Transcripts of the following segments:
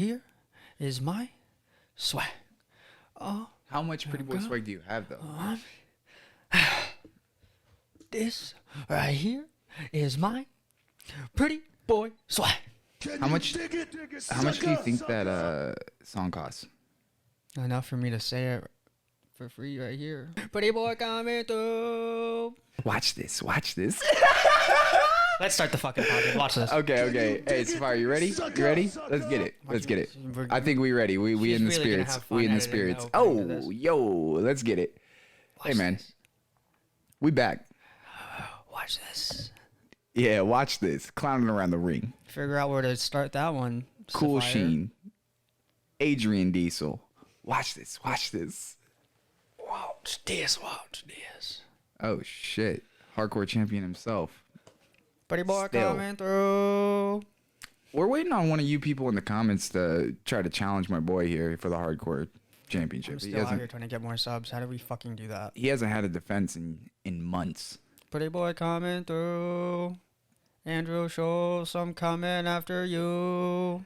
here is my swag. How much pretty boy swag do you have, though? This right here is my pretty boy swag. How much do you think that song costs? Enough for me to say it for free right here. Pretty boy coming through. Watch this. Let's start the fucking podcast. Watch this. Okay. Hey, Safari, you ready? You ready? Let's get it. I think we ready. We in the spirits. We in the spirits. Oh, yo, let's get it. Hey, man. We back. Watch this. Yeah, watch this. Clowning around the ring. Figure out where to start that one. Kool Sheen. Adrian Diesel. Watch this. Watch this. Watch this. Oh, shit. Hardcore champion himself. Pretty boy Still. coming through. We're waiting on one of you people in the comments to try to challenge my boy here for the hardcore championship. I'm still out here trying to get more subs. How do we fucking do that? He hasn't had a defense in months. Pretty boy coming through. Andrew, show some coming after you.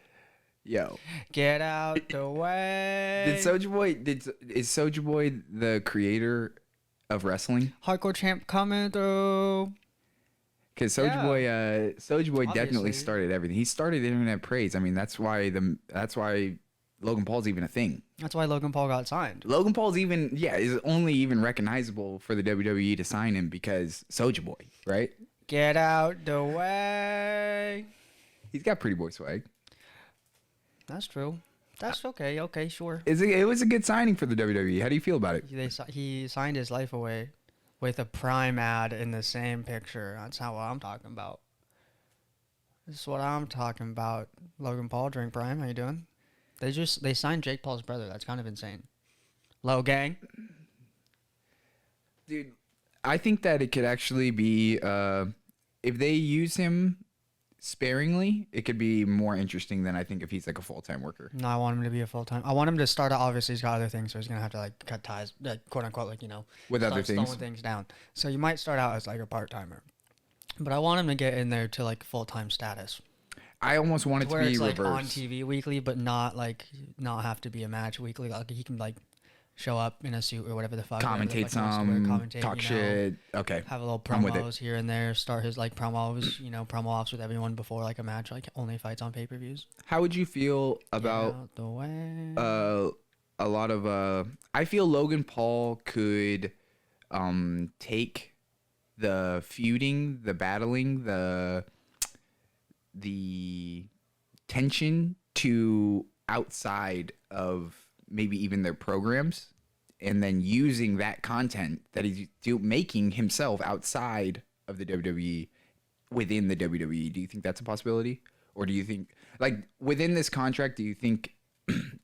Yo. Get out the way. Is Soulja Boy the creator of wrestling? Hardcore champ coming through. Because Soulja Boy definitely started everything. He started internet praise. I mean, that's why Logan Paul's even a thing. That's why Logan Paul got signed. Logan Paul's is only even recognizable for the WWE to sign him because Soulja Boy, right? Get out the way. He's got pretty boy swag. That's true. That's okay. Okay, sure. It was a good signing for the WWE. How do you feel about it? He signed his life away with a Prime ad in the same picture. That's what I'm talking about. This is what I'm talking about. Logan Paul, Drink Prime. How you doing? They signed Jake Paul's brother. That's kind of insane. Low gang. Dude, I think that it could actually be, if they use him sparingly, it could be more interesting than I think if he's like a full-time worker. No, I want him to be a full-time. I want him to start out. Obviously, he's got other things, so he's going to have to like cut ties, quote unquote, with other things. Slowing things down. So you might start out as like a part-timer. But I want him to get in there to like full-time status. I almost want it to be it's reversed. Like on TV weekly, but not have to be a match weekly. Like he can like show up in a suit or whatever the fuck. Commentate talk shit. Okay. Have a little promos here and there. Start his like promos, promo offs with everyone before like a match, like only fights on pay-per-views. How would you feel about the way? A lot of I feel Logan Paul could take the feuding, the battling, the tension to outside of maybe even their programs, and then using that content that he's making himself outside of the WWE within the WWE. Do you think that's a possibility? Or do you think, like, within this contract, do you think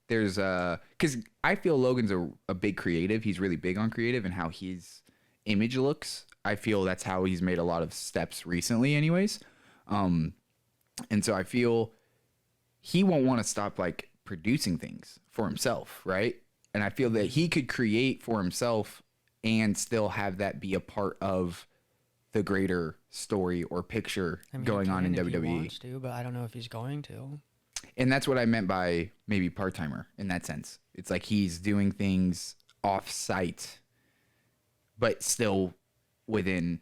there's because I feel Logan's a big creative. He's really big on creative and how his image looks. I feel that's how he's made a lot of steps recently anyways. And so I feel he won't want to stop like producing things for himself, right? And I feel that he could create for himself and still have that be a part of the greater story or picture going on in WWE. He wants to, but I don't know if he's going to. And that's what I meant by maybe part-timer in that sense. It's like he's doing things off-site, but still within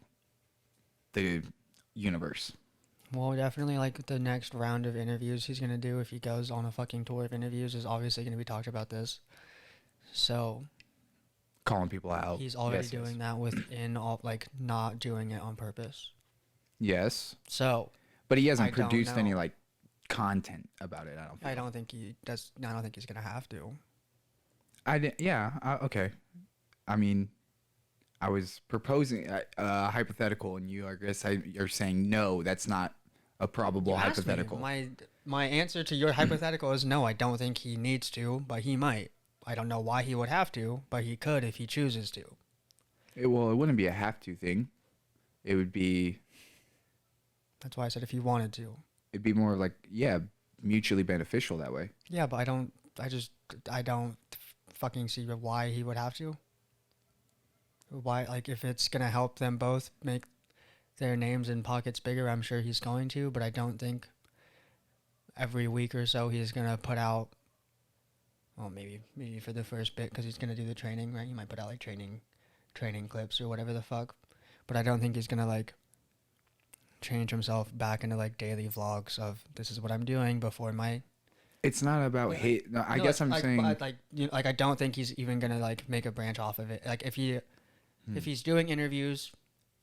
the universe. Well, definitely, like, the next round of interviews he's going to do, if he goes on a fucking tour of interviews, is obviously going to be talked about this. So... calling people out. He's already doing that within, like, not doing it on purpose. Yes. So... but he hasn't produced any, like, content about it, I don't think he does. I don't think he's going to have to. Okay. I mean... I was proposing a hypothetical, and you are saying no, that's not a probable hypothetical. My answer to your hypothetical is no, I don't think he needs to, but he might. I don't know why he would have to, but he could if he chooses to. It wouldn't be a have to thing. It would be... that's why I said if he wanted to. It'd be more like, mutually beneficial that way. Yeah, but I don't fucking see why he would have to. Why, like, if it's going to help them both make their names and pockets bigger, I'm sure he's going to, but I don't think, every week or so he's gonna put out. Well, maybe for the first bit because he's gonna do the training, right? He might put out like training clips or whatever the fuck. But I don't think he's gonna like change himself back into like daily vlogs of this is what I'm doing before my. It's not about hate. No, I guess I'm like, saying but, like like I don't think he's even gonna like make a branch off of it. Like if he's doing interviews,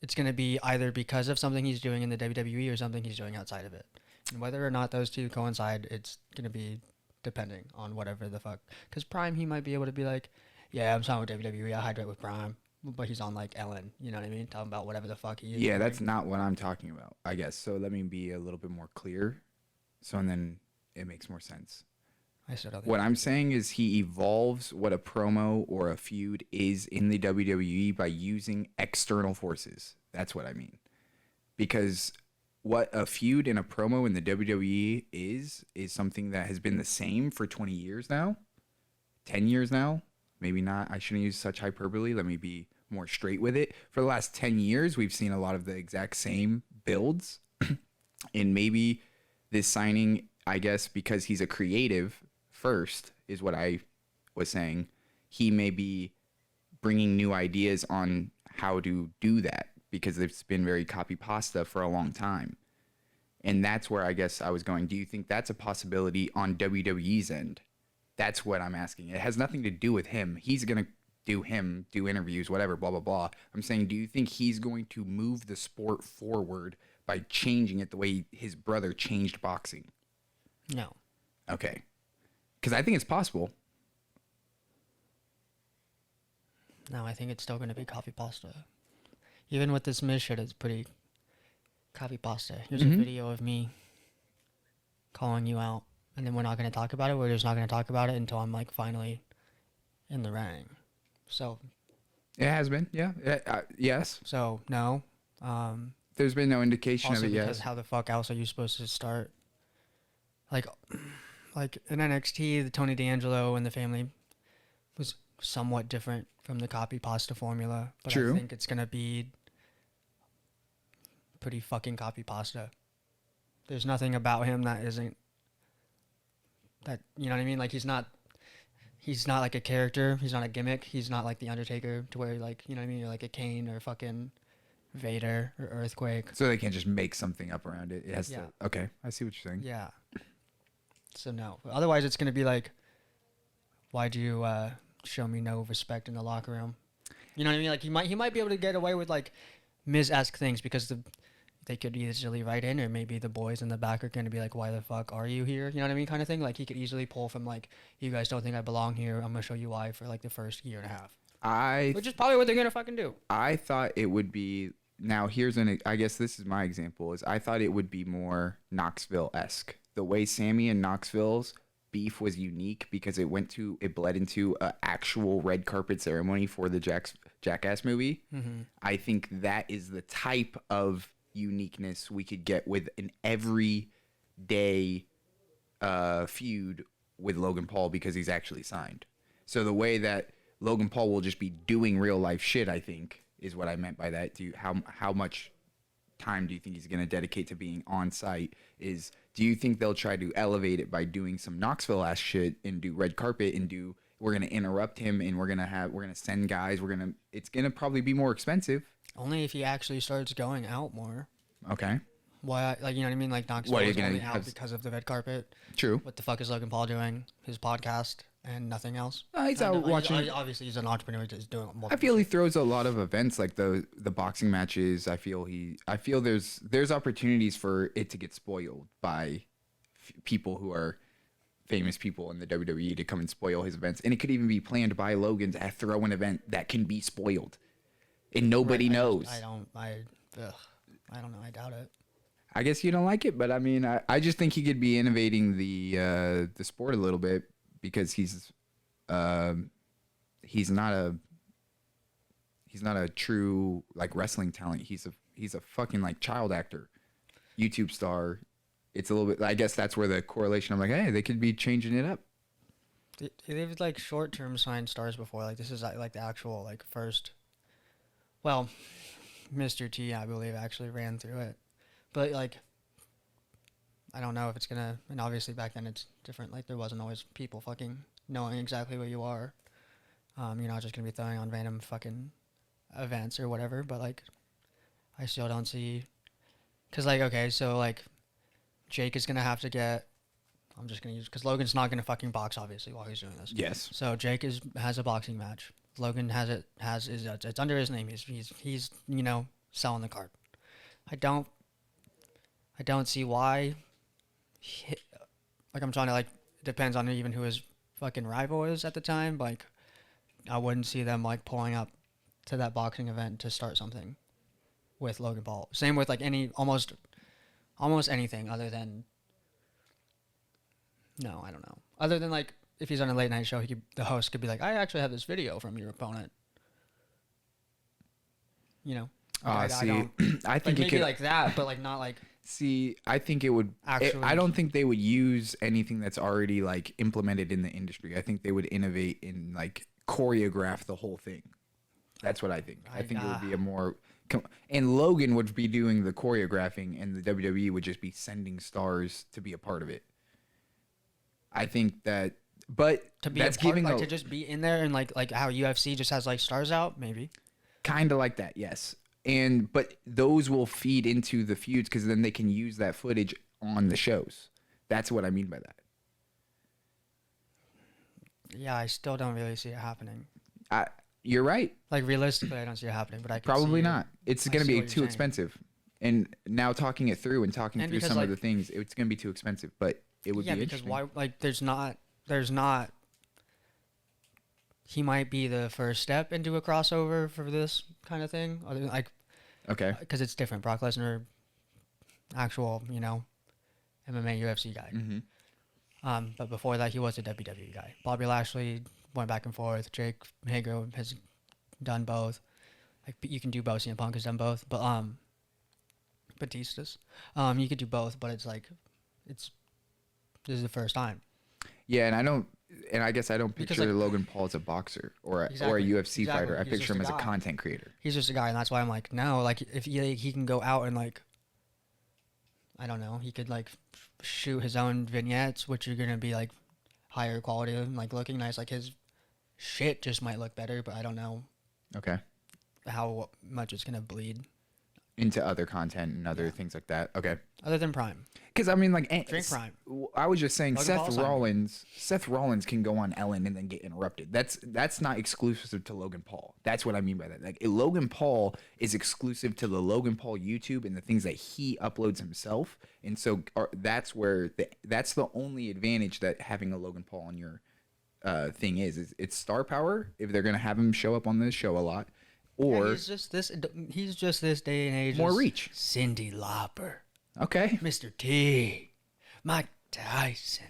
it's gonna be either because of something he's doing in the WWE or something he's doing outside of it. And whether or not those two coincide, it's gonna be depending on whatever the fuck. Because Prime, he might be able to be like, yeah, I'm signed with WWE. I hydrate with Prime, but he's on like Ellen. You know what I mean? Talking about whatever the fuck he is. yeah, doing. that's not what I'm talking about. I guess so. Let me be a little bit more clear, so and then it makes more sense. I said other. What I'm saying is he evolves what a promo or a feud is in the WWE by using external forces. That's what I mean. Because what a feud and a promo in the WWE is something that has been the same for 20 years now, 10 years now. Maybe not. I shouldn't use such hyperbole. Let me be more straight with it. For the last 10 years, we've seen a lot of the exact same builds. And maybe this signing, I guess, because he's a creative first, is what I was saying. He may be bringing new ideas on how to do that because it's been very copy pasta for a long time. And that's where I guess I was going. Do you think that's a possibility on WWE's end? That's what I'm asking. It has nothing to do with him. He's going to do interviews, whatever, blah, blah, blah. I'm saying, do you think he's going to move the sport forward by changing it the way his brother changed boxing? No. Okay. Because I think it's possible. No, I think it's still going to be copy pasta. Even with this Miz shit, it's pretty copy pasta. Here's a video of me calling you out, and then we're not going to talk about it. We're just not going to talk about it until I'm like finally in the ring. So it has been, yeah. Yes. So no. There's been no indication also of it yet. Because how the fuck else are you supposed to start? Like in NXT, the Tony D'Angelo and the family was somewhat different from the copy pasta formula, but True. I think it's gonna be pretty fucking copy pasta. There's nothing about him that isn't that, you know what I mean? Like he's not like a character. He's not a gimmick. He's not like the Undertaker to where like, you know what I mean? You're like a Kane or fucking Vader or Earthquake. So they can't just make something up around it. It has Yeah. to. Okay, I see what you're saying. Yeah. So no. Otherwise, it's gonna be like, why'd you show me no respect in the locker room? You know what I mean? Like he might be able to get away with like Miz-esque things because they could easily write in, or maybe the boys in the back are gonna be like, why the fuck are you here? You know what I mean? Kind of thing. Like he could easily pull from like, you guys don't think I belong here. I'm gonna show you why for like the first year and a half. Which is probably what they're gonna fucking do. I thought it would be. Now I guess this is my example. Is I thought it would be more Knoxville-esque. The way Sammy and Knoxville's beef was unique because it bled into an actual red carpet ceremony for the Jackass movie. Mm-hmm. I think that is the type of uniqueness we could get with an everyday feud with Logan Paul because he's actually signed. So the way that Logan Paul will just be doing real life shit, I think, is what I meant by that. How much time do you think he's going to dedicate to being on site? Do you think they'll try to elevate it by doing some Knoxville ass shit and do red carpet and we're going to interrupt him and we're going to send guys, it's going to probably be more expensive. Only if he actually starts going out more. Okay. Why, like, you know what I mean? Like Knoxville is only out because of the red carpet. True. What the fuck is Logan Paul doing? His podcast and nothing else? He's out watching. Obviously, he's an entrepreneur. He's doing multiple I feel he throws a lot of events like the boxing matches. I feel there's opportunities for it to get spoiled by people who are famous people in the WWE to come and spoil his events, and it could even be planned by Logan to throw an event that can be spoiled, and nobody knows. I don't know. I doubt it. I guess you don't like it, but I mean, I just think he could be innovating the sport a little bit because he's not a true like wrestling talent. He's a fucking like child actor, YouTube star. It's a little bit. I guess that's where the correlation. I'm like, hey, they could be changing it up. They've like short-term signed stars before. Like this is like the actual like first. Well, Mr. T, I believe, actually ran through it. But, like, I don't know if it's gonna. And obviously back then it's different. Like there wasn't always people fucking knowing exactly what you are. You're not just gonna be throwing on random fucking events or whatever. But like, I still don't see. Cause like okay, so like, Jake is gonna have to get. I'm just gonna use because Logan's not gonna fucking box obviously while he's doing this. Yes. So Jake has a boxing match. Logan it's under his name. He's selling the card. I don't see why. Like I'm trying to like depends on even who his fucking rival is at the time. Like I wouldn't see them like pulling up to that boxing event to start something with Logan Paul. Same with like any almost anything other than no, I don't know. Other than like if he's on a late night show, the host could be like, I actually have this video from your opponent. I See, don't. I think Like it maybe could. like that, but like not like See, I think it would. actually. I don't think they would use anything that's already like implemented in the industry. I think they would innovate and like choreograph the whole thing. That's what I think. I think it would be a more. And Logan would be doing the choreographing, and the WWE would just be sending stars to be a part of it. I think that, but to be that's a part, giving like to just be in there and like how UFC just has like stars out, maybe. kind of like that, yes. But those will feed into the feuds because then they can use that footage on the shows. That's what I mean by that. Yeah, I still don't really see it happening. You're right. Like realistically, I don't see it happening. But I can Probably see not. It's I going to see be what you're too saying. expensive. And now talking it through and talking And through because, some of like- the things, it's going to be too expensive. But it would Yeah, be because interesting. why? Like, there's not. He might be the first step into a crossover for this kind of thing. Other than, like, Okay. because it's different. Brock Lesnar, actual, MMA UFC guy. Mm-hmm. But before that, he was a WWE guy. Bobby Lashley went back and forth. Jake Hager has done both. Like you can do both. CM Punk has done both, but Batista's, you could do both. But it's like, this is the first time. Yeah, and I guess I don't Because, picture like- Logan Paul as a boxer or a Exactly. UFC Exactly. fighter. I He's picture just him a as a guy. content creator. He's just a guy, and that's why I'm like, no. Like if he can go out and like, I don't know, he could like shoot his own vignettes, which are gonna be like higher quality and like looking nice. Like his shit just might look better, but I don't know Okay. how much it's gonna bleed. Into other content and other things like that. Okay. Other than Prime, Because I mean, like, Drink Prime. I was just saying, Logan Paul signing. Seth Rollins can go on Ellen and then get interrupted. That's not exclusive to Logan Paul. That's what I mean by that. Like, Logan Paul is exclusive to the Logan Paul YouTube and the things that he uploads himself. And so that's where that's the only advantage that having a Logan Paul on your thing is it's star power. If they're gonna have him show up on this show a lot, or he's just this day and age. More as reach. Cyndi Lauper, okay, Mr. T, Mike Tyson.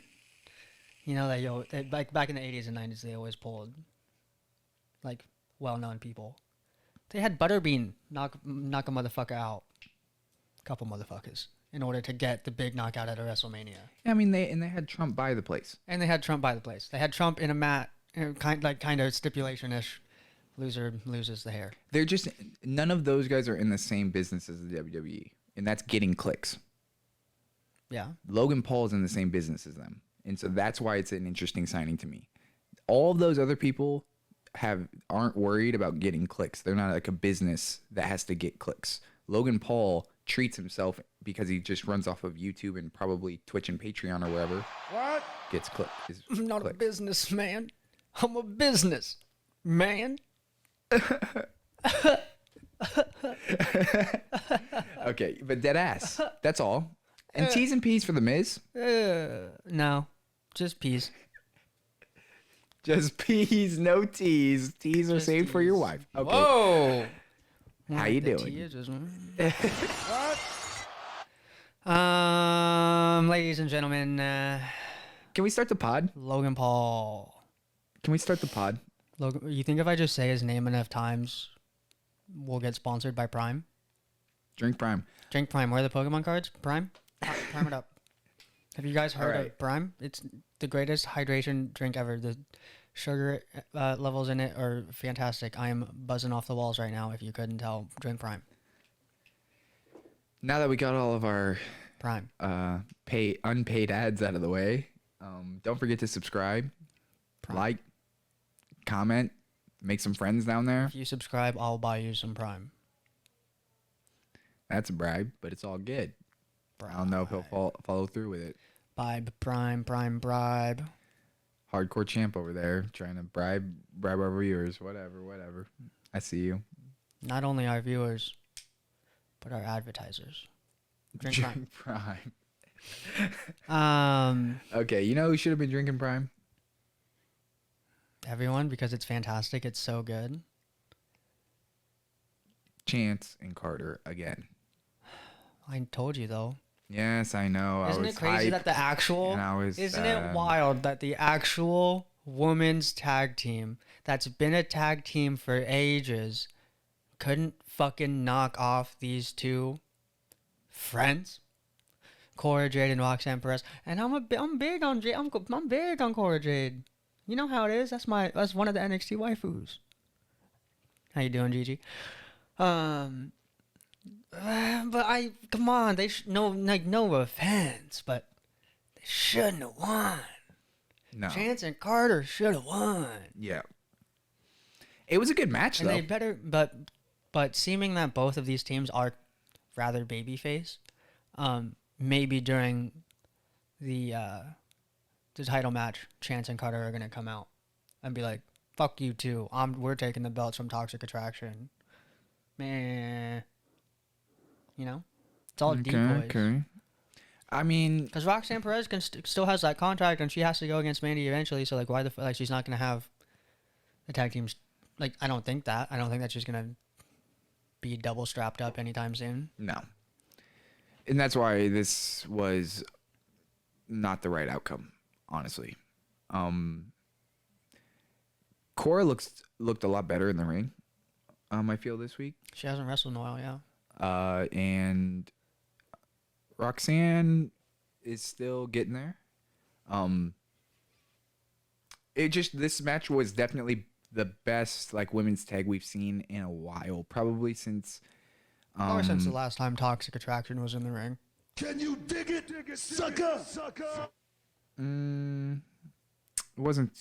Like back in the 80s and 90s, they always pulled like well-known people. They had Butterbean knock a motherfucker out, couple motherfuckers, in order to get the big knockout at a WrestleMania. I mean they had Trump buy the place. And they had Trump by the place. They had Trump in a mat, kind of stipulation-ish. Loser loses the hair. They're just none of those guys are in the same business as the WWE, and that's getting clicks. Yeah. Logan Paul is in the same business as them, and so that's why it's an interesting signing to me. All of those other people aren't worried about getting clicks. They're not like a business that has to get clicks. Logan Paul treats himself because he just runs off of YouTube and probably Twitch and Patreon or wherever. What? Gets clicks. I'm not a businessman. I'm a business man. Okay, but dead ass. That's all. And T's and P's for the Miz. No, just peas. Just P's, no T's. T's are Just saved for your T's. wife. Okay. Whoa. How you The doing? tea is just- ladies and gentlemen, Can we start the pod? Logan Paul. Can we start the pod? Logan, you think if I just say his name enough times, we'll get sponsored by Prime? Drink Prime. Drink Prime. Where are the Pokemon cards? Prime? Prime it up. Have you guys heard Alright. of Prime? It's the greatest hydration drink ever. The sugar levels in it are fantastic. I am buzzing off the walls right now. If you couldn't tell, drink Prime. Now that we got all of our Prime. pay unpaid ads out of the way. Don't forget to subscribe, Prime. like, comment, make some friends down there. If you subscribe, I'll buy you some Prime. That's a bribe, but it's all good. I don't know if he'll follow through with it. Prime, bribe. Hardcore champ over there trying to bribe our viewers. Whatever. I see you. Not only our viewers, but our advertisers. Drink Prime. Prime. Okay, you know who should have been drinking Prime? Everyone, because it's fantastic. It's so good. Chance and Carter again. I told you though. Yes, I know. Isn't it crazy that the actual? Isn't it wild that the actual women's tag team that's been a tag team for ages couldn't fucking knock off these two friends, Cora Jade and Roxanne Perez? And I'm big on Jade. I'm big on Cora Jade. You know how it is. That's one of the NXT waifus. How you doing, Gigi? But come on, no offense, but they shouldn't have won. No. Chance and Carter should have won. Yeah. It was a good match, And though. they better, but seeming that both of these teams are rather babyface, maybe during the title match, Chance and Carter are gonna come out and be like, "Fuck you too. We're taking the belts from Toxic Attraction." Man. You know? It's all decoys. Okay. I mean... Because Roxanne Perez still has that contract, and she has to go against Mandy eventually, so, like, why the... Like, she's not going to have the tag teams... Like, I don't think that she's going to be double strapped up anytime soon. No. And that's why this was not the right outcome, honestly. Cora looked a lot better in the ring, I feel, this week. She hasn't wrestled in a while, yeah. And Roxanne is still getting there. This match was definitely the best like women's tag we've seen in a while, probably since Or since the last time Toxic Attraction was in the ring. Can you dig it, sucker? That wasn't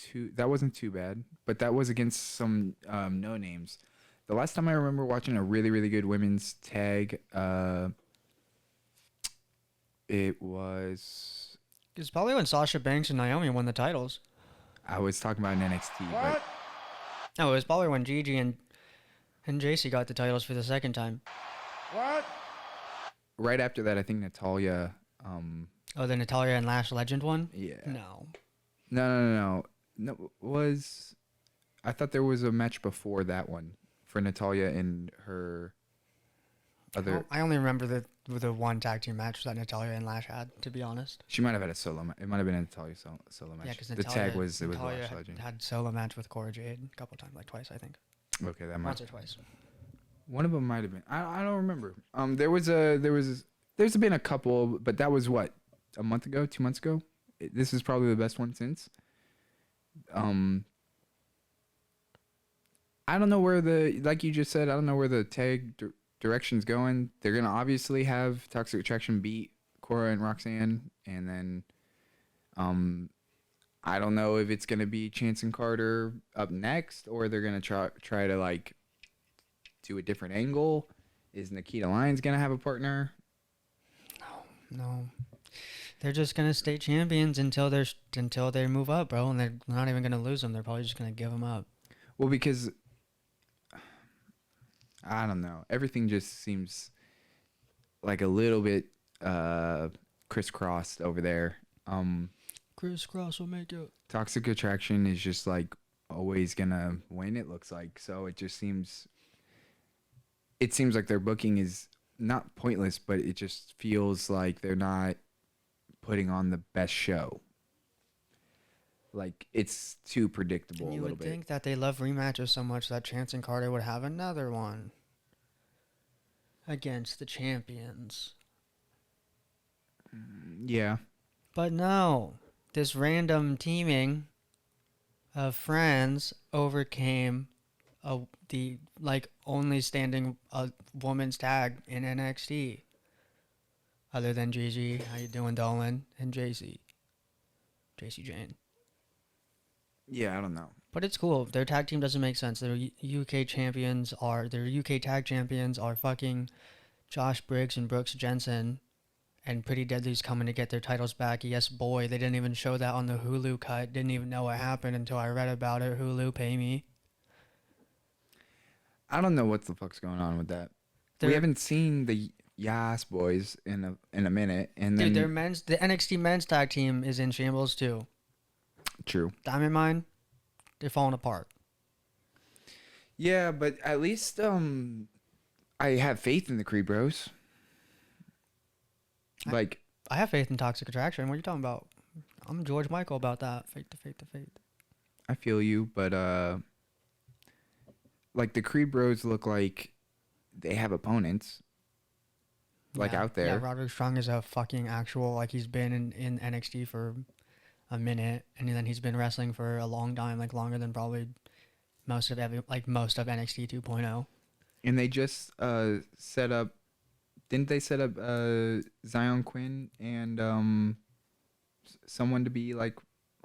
too bad, but that was against some no names. The last time I remember watching a really, really good women's tag, it was... It's probably when Sasha Banks and Naomi won the titles. I was talking about an NXT, but... No, it was probably when Gigi and JC got the titles for the second time. What? Right after that, I think Natalya... Oh, the Natalya and Lash Legend one? Yeah. No. No, I thought there was a match before that one for Natalya and her other... I only remember the one tag team match that Natalya and Lash had, to be honest. She might have had a solo match. It might have been a Natalya solo match. Yeah, because the tag was Lash Legend. had solo match with Cora Jade a couple times, like twice, I think. Okay, that might... Once or twice. One of them might have been... I don't remember. There's been a couple, but that was what? A month ago? 2 months ago? This is probably the best one since. I don't know where like you just said, I don't know where the tag direction's going. They're going to obviously have Toxic Attraction beat Cora and Roxanne. And then, I don't know if it's going to be Chance and Carter up next, or they're going to try to like do a different angle. Is Nikita Lyons going to have a partner? No. They're just gonna stay champions until they move up, bro, and they're not even gonna lose them. They're probably just gonna give them up. Well, because I don't know, everything just seems like a little bit crisscrossed over there. Crisscross will make it. Toxic Attraction is just like always gonna win. It looks like so. It seems like their booking is not pointless, but it just feels like they're not putting on the best show. Like, it's too predictable a little bit. You would think that they love rematches so much that Chance and Carter would have another one against the champions. Yeah. But no, this random teaming of friends overcame the only standing woman's tag in NXT. other than GG. How you doing, Dolan and JC? JC Jane. Yeah, I don't know. But it's cool. Their tag team doesn't make sense. Their UK tag champions are fucking Josh Briggs and Brooks Jensen, and Pretty Deadly's coming to get their titles back. Yes, boy. They didn't even show that on the Hulu cut. Didn't even know what happened until I read about it. Hulu, pay me. I don't know what the fuck's going on with that. We They're- haven't seen the Yas boys in a minute, and then Dude, the NXT men's tag team is in shambles too. true. Diamond Mine, they're falling apart. Yeah, but at least I have faith in the Creed Bros. Like, I have faith in Toxic Attraction. What are you talking about? I'm George Michael about that. Faith to faith to faith. I feel you, but like the Creed Bros look like they have opponents, like Yeah. out there. Yeah, Roderick Strong is a fucking actual, like he's been in NXT for a minute, and then he's been wrestling for a long time, like longer than probably most of NXT 2.0. And they just set up. Didn't they set up Zion Quinn and someone to be like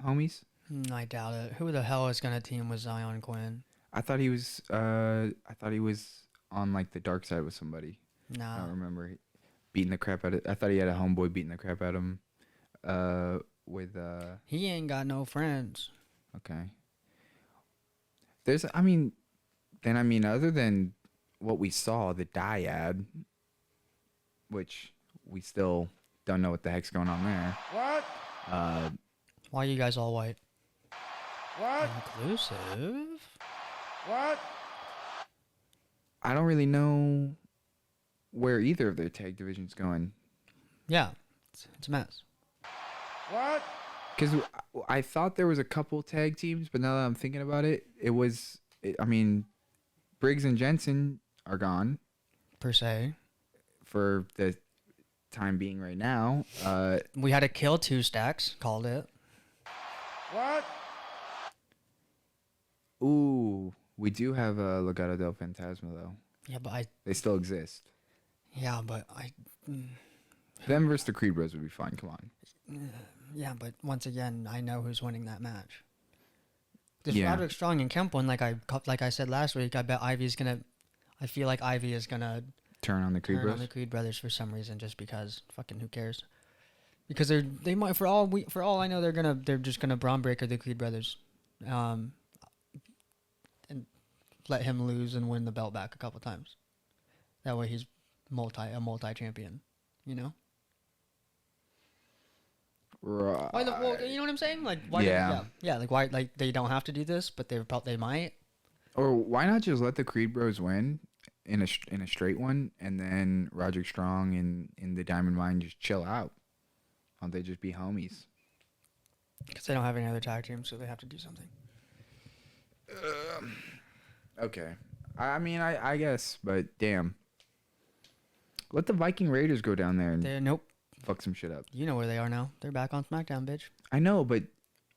homies? I doubt it. Who the hell is gonna team with Zion Quinn? I thought he was on like the dark side with somebody. I Nah. don't remember beating the crap out of. I thought he had a homeboy beating the crap out of him. With He ain't got no friends. okay. There's other than what we saw, the dyad, which we still don't know what the heck's going on there. What? Why are you guys all white? What? Inclusive? What? I don't really know where either of their tag divisions going. Yeah, it's a mess. What? Because I thought there was a couple tag teams, but now that I'm thinking about it, Briggs and Jensen are gone Per se, for the time being right now. we had to kill 2 stacks. Called it. What? Ooh, we do have a Legado del Fantasma though. Yeah, but They still exist. Them versus the Creed Bros would be fine. Come on. Yeah, but once again, I know who's winning that match. This Yeah. Roderick Strong and Kemp one, like I said last week, I feel like Ivy is gonna Turn on the Creed turn Bros. on the Creed brothers for some reason, just because. Fucking who cares? Because they might for all I know they're just gonna Braun Breaker the Creed brothers, and let him lose and win the belt back a couple times. That way he's a multi champion, you know. Right. Why you know what I'm saying? Like why? Yeah. Like why? Like they don't have to do this, but they might. Or why not just let the Creed Bros win in a straight one, and then Roderick Strong and the Diamond Mine just chill out? Why don't they just be homies? Because they don't have any other tag teams, so they have to do something. Okay. I guess, but damn. Let the Viking Raiders go down there and Nope. fuck some shit up. You know where they are now. They're back on SmackDown, bitch. I know, but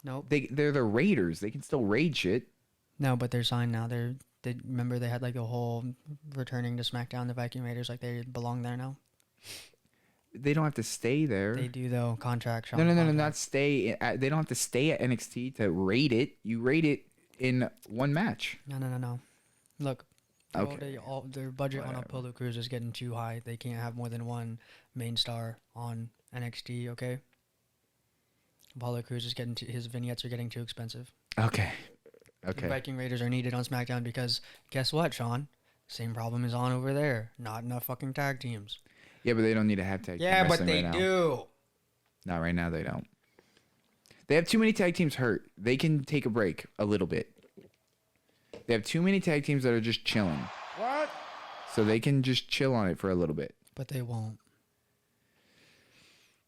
Nope. they're the Raiders. They can still raid shit. No, but they're signed now. They remember they had like a whole returning to SmackDown. The Viking Raiders, like they belong there now. They don't have to stay there. They do though. Contract. No, not stay. They don't have to stay at NXT to raid it. You raid it in one match. No. Look. Okay. Their budget on Whatever. Apollo Crews is getting too high. They can't have more than one main star on NXT. Okay. Apollo Crews is his vignettes are getting too expensive. Okay. The Okay. Viking Raiders are needed on SmackDown because guess what, Sean? Same problem is on over there. Not enough fucking tag teams. Yeah, but they don't need to have tag team Yeah, but wrestling they right now. do. Not right now. They don't. They have too many tag teams hurt. They can take a break a little bit. They have too many tag teams that are just chilling, What? so they can just chill on it for a little bit. But they won't.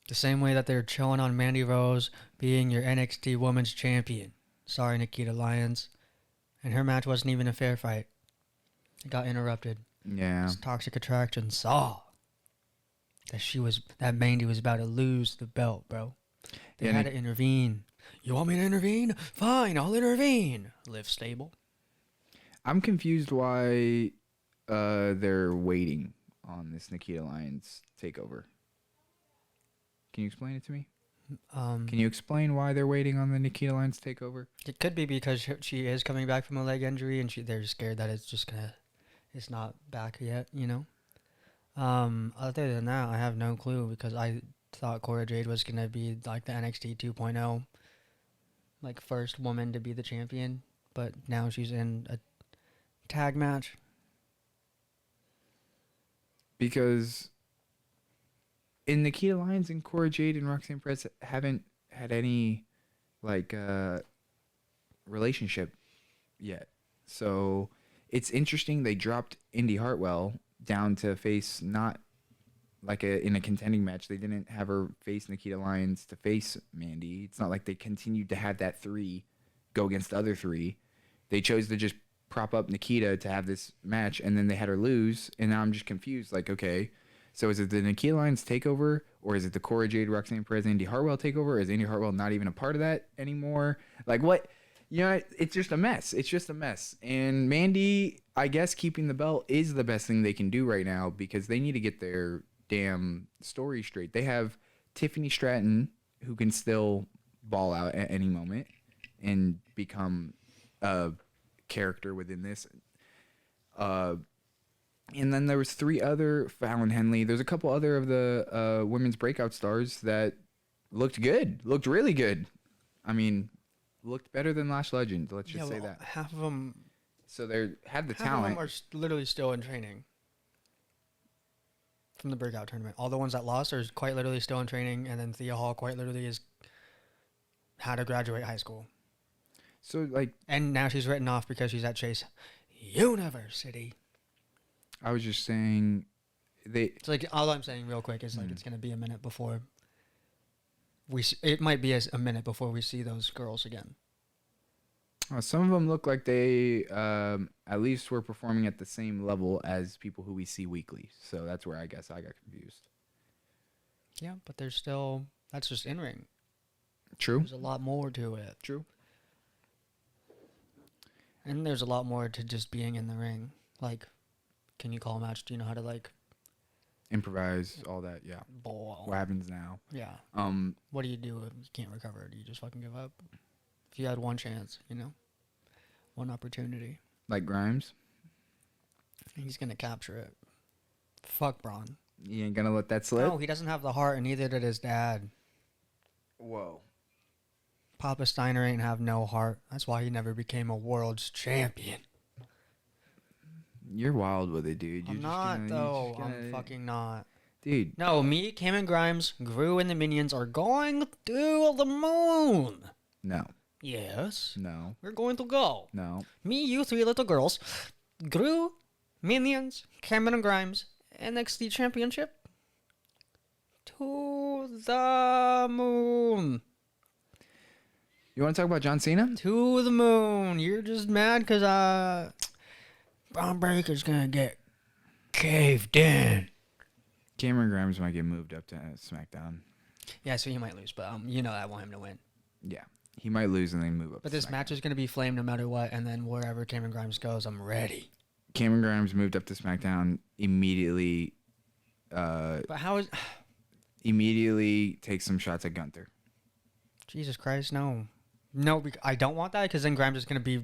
The same way that they're chilling on Mandy Rose being your NXT Women's Champion. Sorry, Nikita Lyons. And her match wasn't even a fair fight. It got interrupted. Yeah. This Toxic Attraction saw that Mandy was about to lose the belt, bro. They Yeah, had to intervene. You want me to intervene? Fine, I'll intervene. Live stable. I'm confused why they're waiting on this Nikita Lyons takeover. Can you explain it to me? Um, Can you explain why they're waiting on the Nikita Lyons takeover? it could be because she is coming back from a leg injury, and they're scared that it's not back yet. Other than that, I have no clue because I thought Cora Jade was gonna be like the NXT 2.0, like first woman to be the champion, but now she's in a tag match. Because in Nikita Lyons and Cora Jade and Roxanne Perez haven't had any like relationship yet. So it's interesting they dropped Indy Hartwell down to face not like in a contending match. They didn't have her face Nikita Lyons to face Mandy. It's not like they continued to have that 3 go against the other 3. They chose to just prop up Nikita to have this match, and then they had her lose, and now I'm just confused. Like, okay, so is it the Nikita Lyons takeover, or is it the Cora Jade, Roxanne Perez, Indy Hartwell takeover? Or is Indy Hartwell not even a part of that anymore? Like, what? It's just a mess. It's just a mess. And Mandy, I guess keeping the belt is the best thing they can do right now because they need to get their damn story straight. They have Tiffany Stratton, who can still ball out at any moment and become a character within this. And then there was 3 other, Fallon Henley. There's a couple other of the women's breakout stars that looked good, looked really good. I mean, looked better than Lash Legend. Let's just say that. Half of them. So they had the Half of talent. them are literally still in training from the breakout tournament. All the ones that lost are quite literally still in training, and then Thea Hall quite literally is how to graduate high school. So like, And now she's written off because she's at Chase University. I was just saying, It's like all I'm saying real quick is like it's gonna be a minute before it might be a minute before we see those girls again. some of them look like they at least were performing at the same level as people who we see weekly. So that's where I guess I got confused. Yeah, but there's still that's just in ring. True. There's a lot more to it. True. And there's a lot more to just being in the ring. Like, can you call a match? Do you know how to like Improvise, all that. Yeah. ball? What happens now? Yeah. Um, What do you do if you can't recover? Do you just fucking give up? If you had one chance, one opportunity, like Grimes, he's gonna capture it. Fuck Braun. you ain't gonna let that slip. No, he doesn't have the heart, and neither did his dad. Whoa. Papa Steiner ain't have no heart. That's why he never became a world's champion. You're wild with it, dude. I'm not, though. I'm fucking not. Dude. No, me, Cameron Grimes, Gru, and the Minions are going to the moon. No. Yes. No. We're going to go. No. Me, you 3 little girls, Gru, Minions, Cameron Grimes, NXT Championship to the moon. You want to talk about John Cena? To the moon. You're just mad because Braun Breaker's going to get caved in. Cameron Grimes might get moved up to SmackDown. Yeah, so he might lose, but I want him to win. Yeah. He might lose and then move up. But to this SmackDown. match is going to be flame no matter what, and then wherever Cameron Grimes goes, I'm ready. Cameron Grimes moved up to SmackDown immediately. But how is... Immediately takes some shots at Gunther. Jesus Christ, no. No, I don't want that because then Grimes is going to be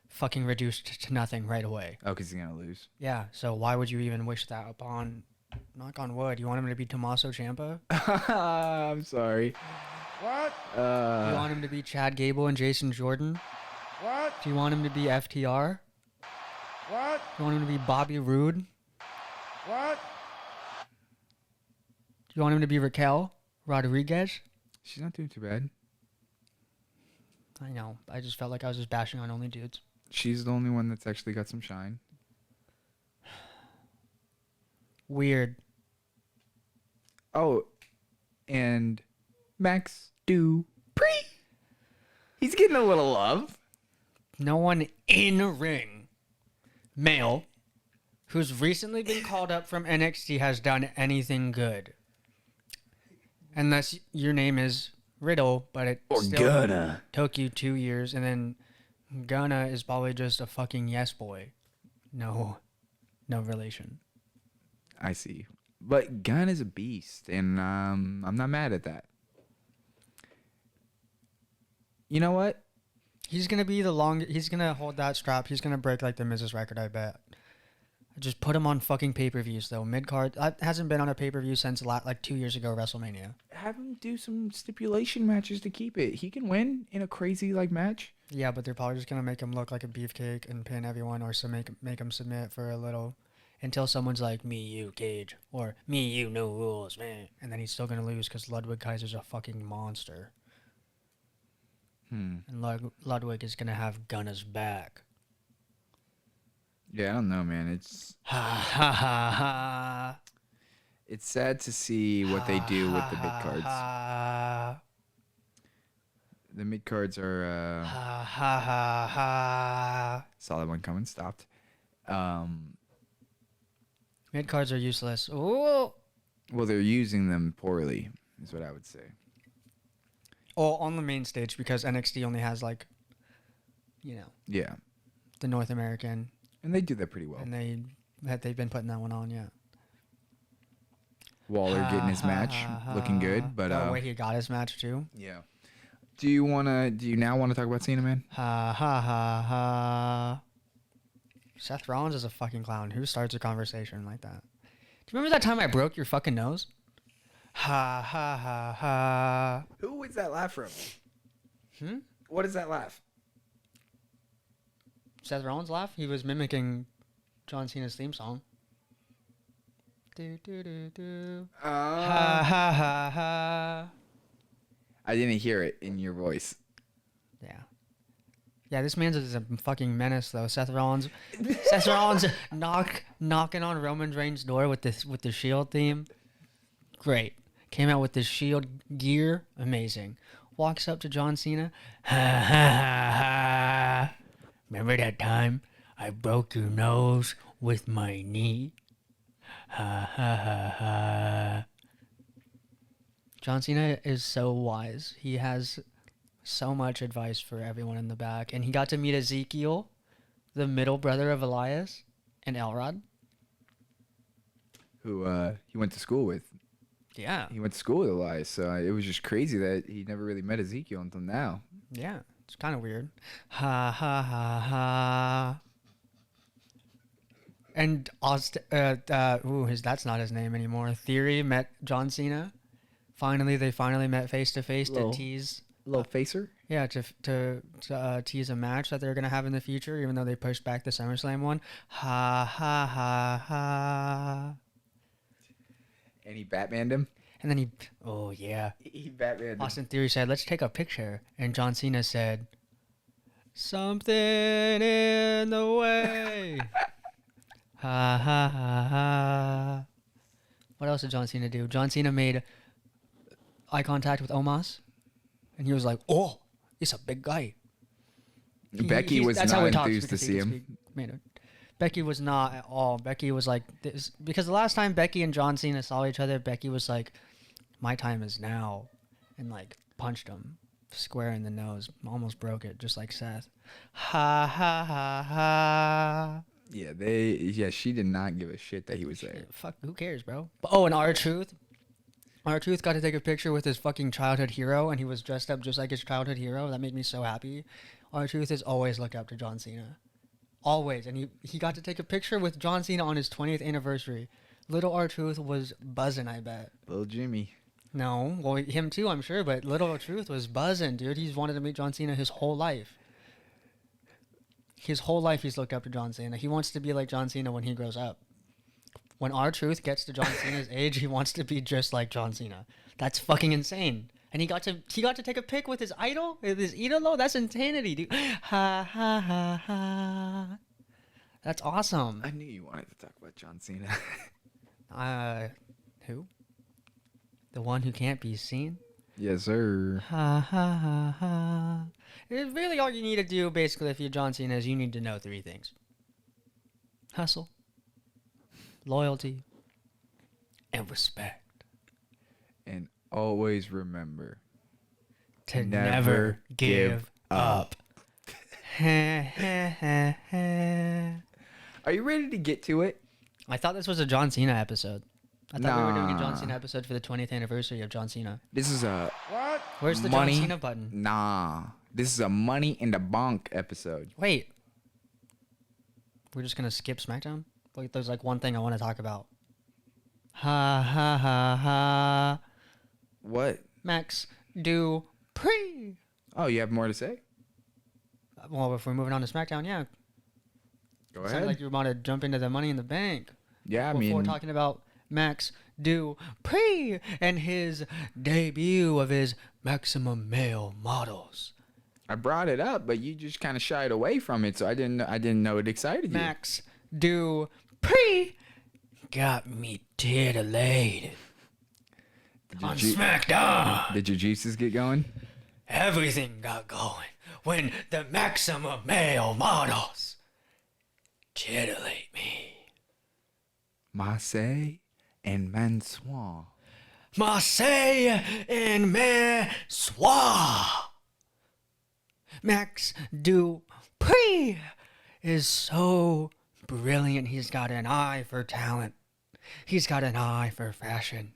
fucking reduced to nothing right away. Oh, because he's going to lose. Yeah, so why would you even wish that upon... Knock on wood. You want him to be Tommaso Ciampa? I'm sorry. What? Do you want him to be Chad Gable and Jason Jordan? What? Do you want him to be FTR? What? Do you want him to be Bobby Roode? What? Do you want him to be Raquel Rodriguez? She's not doing too bad. I know. I just felt like I was just bashing on only dudes. She's the only one that's actually got some shine. Weird. Oh, and Max Dupree. He's getting a little love. No one in ring, male, who's recently been called up from NXT has done anything good. Unless your name is Riddle, but it still took you 2 years, and then Gunna is probably just a fucking yes boy. No relation. I see. But Gunn is a beast, and I'm not mad at that. You know what? He's gonna be he's gonna hold that strap. He's gonna break like the Mrs. record, I bet. Just put him on fucking pay-per-views though. Mid-card hasn't been on a pay-per-view since like 2 years ago WrestleMania. Have him do some stipulation matches to keep it. He can win in a crazy like match. Yeah, but they're probably just gonna make him look like a beefcake and pin everyone, or make him submit for a little, until someone's like, "Me, you, Cage," or "Me, you, no rules, man," and then he's still gonna lose because Ludwig Kaiser's a fucking monster, and Ludwig is gonna have Gunna's back. Yeah, I don't know, man. It's Ha ha ha ha. it's sad to see what they do with the mid cards. Ha The mid cards are ha ha ha ha. saw that one coming, stopped. Mid cards are useless. Ooh. Well, they're using them poorly, is what I would say. Oh, on the main stage because NXT only has like, Yeah, the North American, and they do that pretty well. and they've been putting that one on, yeah. Waller getting his match, looking good, but oh wait, he got his match too. yeah. Do you now want to talk about Cena, man? Ha ha ha ha. Seth Rollins is a fucking clown. Who starts a conversation like that? Do you remember that time I broke your fucking nose? Ha ha ha ha. Who is that laugh from? Hmm? What is that laugh? Seth Rollins laugh? He was mimicking John Cena's theme song. Do do do do. Ha ha ha ha. I didn't hear it in your voice. Yeah. Yeah, this man's a fucking menace though. Seth Rollins knocking on Roman Reigns' door with the Shield theme. Great. Came out with this Shield gear. Amazing. Walks up to John Cena. Ha ha ha ha. Remember that time I broke your nose with my knee? Ha ha ha ha. John Cena is so wise. He has so much advice for everyone in the back. And he got to meet Ezekiel, the middle brother of Elias, and Elrod. Who he went to school with. Yeah. He went to school with Elias, so it was just crazy that he never really met Ezekiel until now. Yeah. It's kind of weird. Ha ha ha ha. And that's not his name anymore. Theory met John Cena. They finally met face to face to tease. Little facer? Yeah, to tease a match that they're gonna have in the future, even though they pushed back the SummerSlam one. Ha ha ha ha. And he Batmaned him? And then He Batmaned him. Austin Theory said, "Let's take a picture," and John Cena said, "Something in the way." Ha ha ha ha. What else did John Cena do? John Cena made eye contact with Omos, and he was like, "Oh, he's a big guy." Becky was that's how not he talks enthused to because he see can him. speak. Becky was not at all. Becky was like this because the last time Becky and John Cena saw each other, Becky was like, "My time is now," and like punched him square in the nose, almost broke it, just like Seth. Ha ha ha ha. Yeah, she did not give a shit that he was there. Fuck, who cares, bro? Oh, and R-Truth got to take a picture with his fucking childhood hero, and he was dressed up just like his childhood hero. That made me so happy. R-Truth has always looked up to John Cena. Always. And he got to take a picture with John Cena on his 20th anniversary. Little R-Truth was buzzing, I bet. Little Jimmy. No, well, him too, I'm sure, but Little R-Truth was buzzing, dude. He's wanted to meet John Cena his whole life. His whole life he's looked up to John Cena. He wants to be like John Cena when he grows up. When R-Truth gets to John Cena's age, he wants to be just like John Cena. That's fucking insane. And he got to take a pic with his idol, with his idolo. That's insanity, dude. Ha ha ha ha. That's awesome. I knew you wanted to talk about John Cena. Who? The one who can't be seen? Yes, sir. Ha ha ha ha. It's really all you need to do, basically, if you're John Cena, is you need to know 3 things: hustle, loyalty, and respect. And always remember To never give up. Are you ready to get to it? I thought this was a John Cena episode. I thought we were doing a John Cena episode for the 20th anniversary of John Cena. This is a What? Where's the money. John Cena button? Nah, this is a money in the bank episode. Wait. We're just gonna skip SmackDown? Like, there's like one thing I want to talk about. Ha ha ha ha. What? Max Dupree. Oh, you have more to say? Well, if we're moving on to SmackDown, yeah. Go Sounded ahead. like you want to jump into the Money in the Bank. Yeah, I Before mean, talking about Max Dupree and his debut of his Maximum Male Models. I brought it up, but you just kind of shied away from it, so I didn't know it excited you. Max Dupree got me titillated on SmackDown. Did your juices get going? Everything got going when the Maximum Male Models titillate me. Marseille and Mansoir. Marseille and Mansoir. Max Dupree is so brilliant. He's got an eye for talent. He's got an eye for fashion.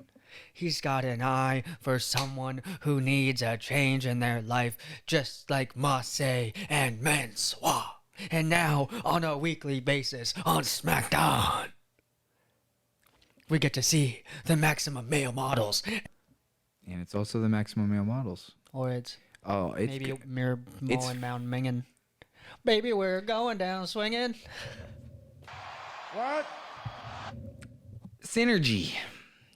He's got an eye for someone who needs a change in their life, just like Marseille and Mansoir. And now, on a weekly basis on SmackDown, we get to see the Maximum Male Models. And it's also the Maximum Male Models. Or it's Oh, it's maybe g- Mirror Mullen Mountain Mingin. Baby, we're going down swinging. What? synergy.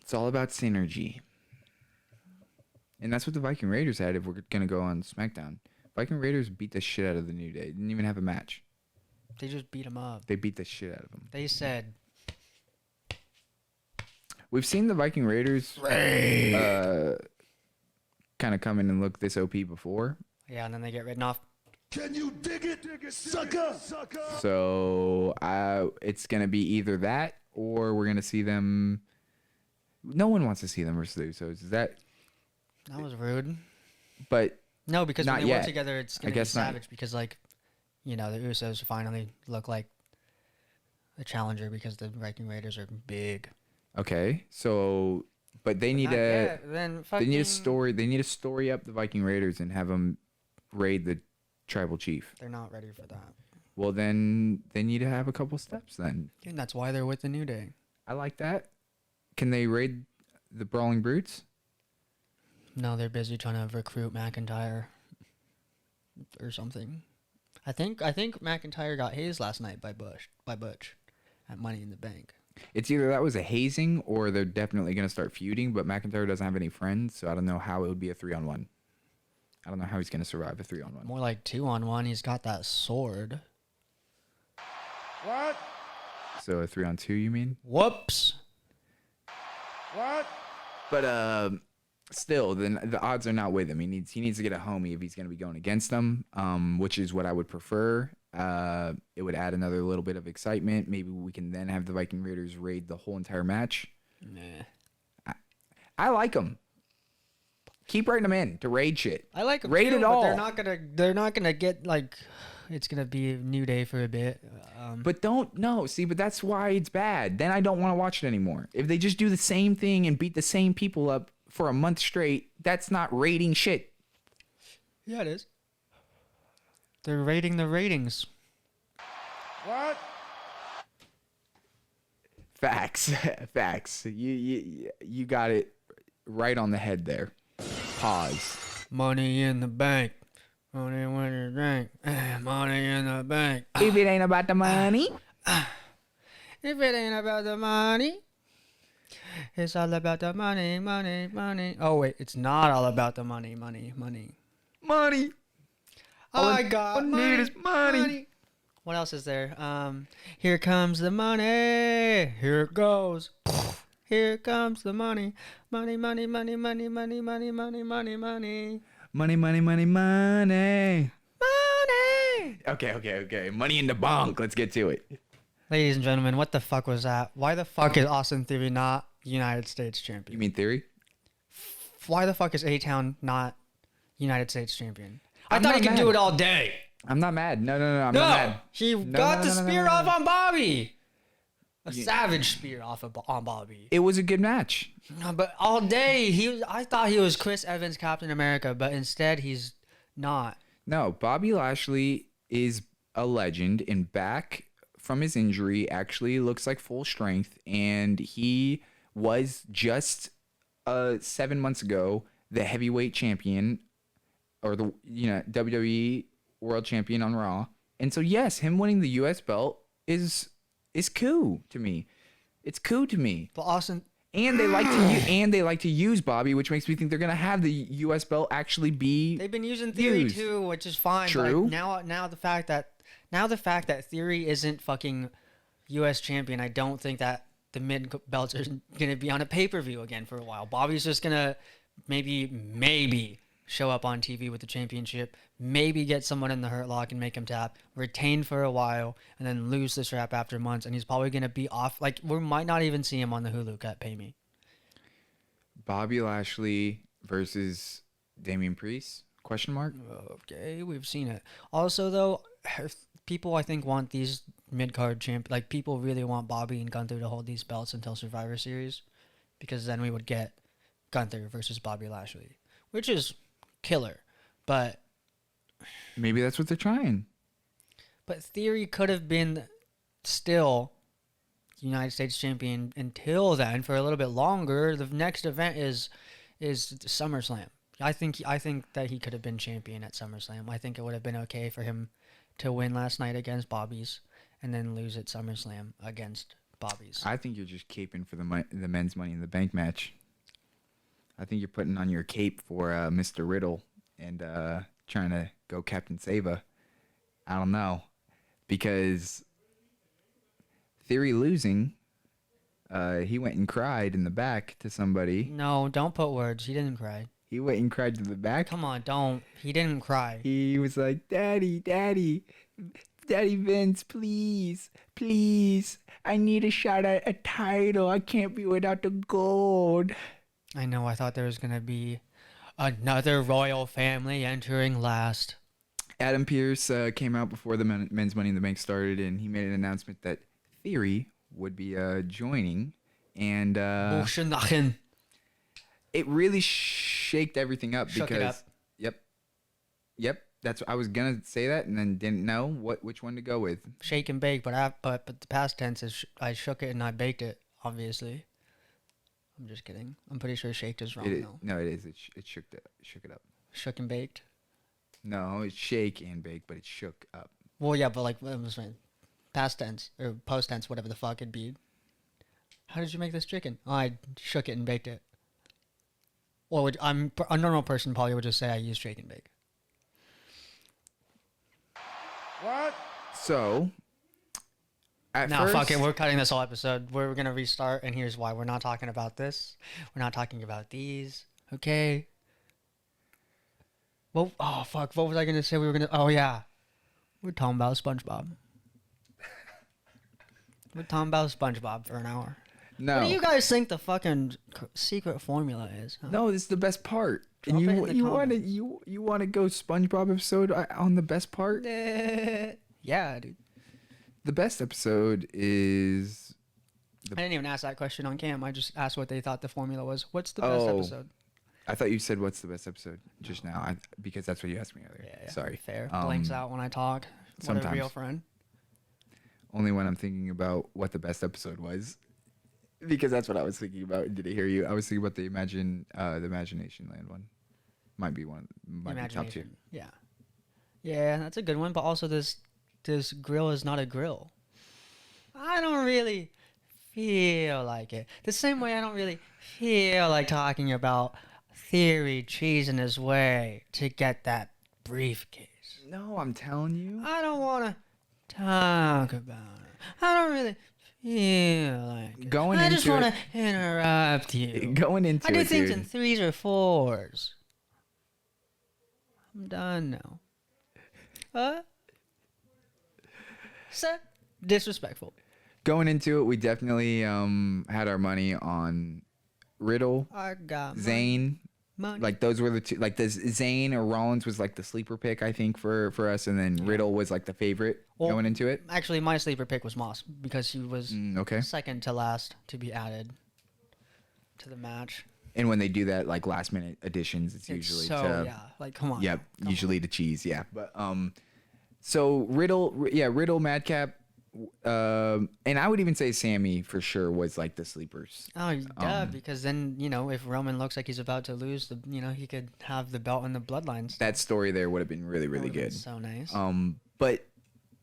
It's all about synergy. And that's what the Viking Raiders had if we're going to go on SmackDown. Viking Raiders beat the shit out of the New Day. Didn't even have a match. They just beat him up. They beat the shit out of them. They said, We've seen the Viking Raiders kind of come in and look this OP before. yeah, and then they get ridden off. Can you dig it, sucker? So it's going to be either that or we're going to see them. No one wants to see them versus the Usos. Is that? That was rude. But No, because Not when they yet. work together, it's I going to be guess not. savage because, like, you know, the Usos finally look like a challenger because the Viking Raiders are big. okay. So, but they need Not a yet, then they fucking, need a story. They need to story up the Viking Raiders and have them raid the tribal chief. They're not ready for that. Well, then they need to have a couple steps. Then And that's why they're with the New Day. I like that. Can they raid the Brawling Brutes? No, they're busy trying to recruit McIntyre or something. I think McIntyre got hazed last night by Butch at Money in the Bank. It's either that was a hazing or they're definitely going to start feuding, but McIntyre doesn't have any friends, so I don't know how it would be a 3-on-1. I don't know how he's going to survive a 3-on-1. More like 2-on-1. He's got that sword. What? So a 3-on-2, you mean? Whoops. What? But still, the odds are not with him. He needs to get a homie if he's going to be going against them, which is what I would prefer. It would add another little bit of excitement. Maybe we can then have the Viking Raiders raid the whole entire match. Nah. I like them. Keep writing them in to raid shit. I like them Raid too, it but all. they're not gonna get like. It's gonna be a New Day for a bit. But but that's why it's bad. Then I don't want to watch it anymore. If they just do the same thing and beat the same people up for a month straight, that's not rating shit. Yeah, it is. They're rating the ratings. What? Facts. Facts. You got it right on the head there. Pause. Money in the bank. Money in the bank. Money in the bank. If it ain't about the money. If it ain't about the money, it's all about the money, money, money. Oh wait, it's not all about the money, money, money. Money. All I I got need is money. What else is there? Here comes the money. Here it goes. Here comes the money. Money, money, money, money, money, money, money, money, money. Money, money, money, money. Money. Okay. Money in the bank. Let's get to it. Ladies and gentlemen, what the fuck was that? Why the fuck is Austin Theory not United States You champion? mean Theory? Why the fuck is A-Town not United States champion? I I'm thought he not could mad. do it all day. I'm not mad. No, I'm No, not mad. he No, got no, the no, no, spear no, off no. on Bobby. A savage spear on Bobby. It was a good match. No, but all day I thought he was Chris Evans, Captain America, but instead he's not. No, Bobby Lashley is a legend and back from his injury, actually looks like full strength, and he was just 7 months ago the heavyweight champion, or the WWE World Champion on Raw. And so yes, him winning the US belt is cool to me. It's cool to me. But Austin, And they like to use Bobby, which makes me think they're gonna have the U.S. belt actually be. they've been using Theory too, which is fine. True. But now the fact that Theory isn't fucking U.S. champion, I don't think that the mid belts are gonna be on a pay-per-view again for a while. Bobby's just gonna maybe show up on TV with the championship, maybe get someone in the Hurt Lock and make him tap, retain for a while, and then lose the strap after months. And he's probably going to be off. Like, we might not even see him on the Hulu cut. Pay me. Bobby Lashley versus Damian Priest? Question mark. Okay, we've seen it. Also, though, people I think want these mid-card like people really want Bobby and Gunther to hold these belts until Survivor Series, because then we would get Gunther versus Bobby Lashley, which is killer. But maybe that's what they're trying. But Theory could have been still United States champion until then for a little bit longer. The next event is SummerSlam. I think that he could have been champion at SummerSlam. I think it would have been okay for him to win last night against Bobby's and then lose at SummerSlam against Bobby's. I think you're just caping for the men's Money in the Bank match. I think you're putting on your cape for Mr. Riddle and trying to go Captain Sava. I don't know. Because Theory losing, he went and cried in the back to somebody. No, don't put words. He didn't cry. He went and cried to the back. Come on, don't. He didn't cry. He was like, Daddy Vince, please, I need a shot at a title. I can't be without the gold. I know, I thought there was going to be another royal family entering last. Adam Pearce came out before the men's Money in the Bank started, and he made an announcement that Theory would be joining. And it really shaked everything up. Shook it up. Yep. That's I was gonna say that, and then didn't know which one to go with. Shake and bake, but the past tense is I shook it and I baked it. Obviously, I'm just kidding. I'm pretty sure shaked is wrong though. No, it is. It shook it up. Shook and baked. No, it's shake and bake, but it shook up. Well, yeah, but like it was past tense or post tense, whatever the fuck it'd be. How did you make this chicken? Oh, I shook it and baked it. Well, a normal person probably would just say I used shake and bake. What? So, Fuck it. We're cutting this whole episode. We're going to restart, and here's why. We're not talking about this. We're not talking about these. Okay? Well, oh, fuck. What was I going to say? Oh, yeah. We're talking about SpongeBob. We're talking about SpongeBob for an hour. No. What do you guys think the fucking secret formula is? Huh? No, this is the best part. Drop and it in the you want to go SpongeBob episode on the best part? Yeah, dude. The best episode is. I didn't even ask that question on cam. I just asked what they thought the formula was. What's the best episode? I thought you said what's the best episode just now, because that's what you asked me earlier. Yeah. Sorry. Fair. Blanks out when I talk. Sometimes. What a real friend. Only when I'm thinking about what the best episode was. Because that's what I was thinking about. Did I hear you? I was thinking about the Imagination Land one. Might be top two. Yeah. Yeah, that's a good one. But also this grill is not a grill. I don't really feel like it. The same way I don't really feel like talking about Theory cheesing his way to get that briefcase. No, I'm telling you. I don't want to talk about it. I don't really feel like it. I just want to interrupt you. Going into it, I do things dude. in 3s or 4s. I'm done now. Disrespectful. Going into it, we definitely had our money on Riddle, I got Zayn, Money. Like those were the two. Like the Zayn or Rollins was like the sleeper pick, I think, for us, and then Riddle was like the favorite going into it. Actually, my sleeper pick was Moss because he was Okay. second to last to be added to the match. And when they do that, like last minute additions, it's usually like come on. Yep, come usually to cheese, yeah. But so Riddle, Madcap, and I would even say Sammy for sure was like the sleepers. Oh, yeah, because then, if Roman looks like he's about to lose, he could have the belt and the bloodlines. That story there would have been really, really good. So nice. But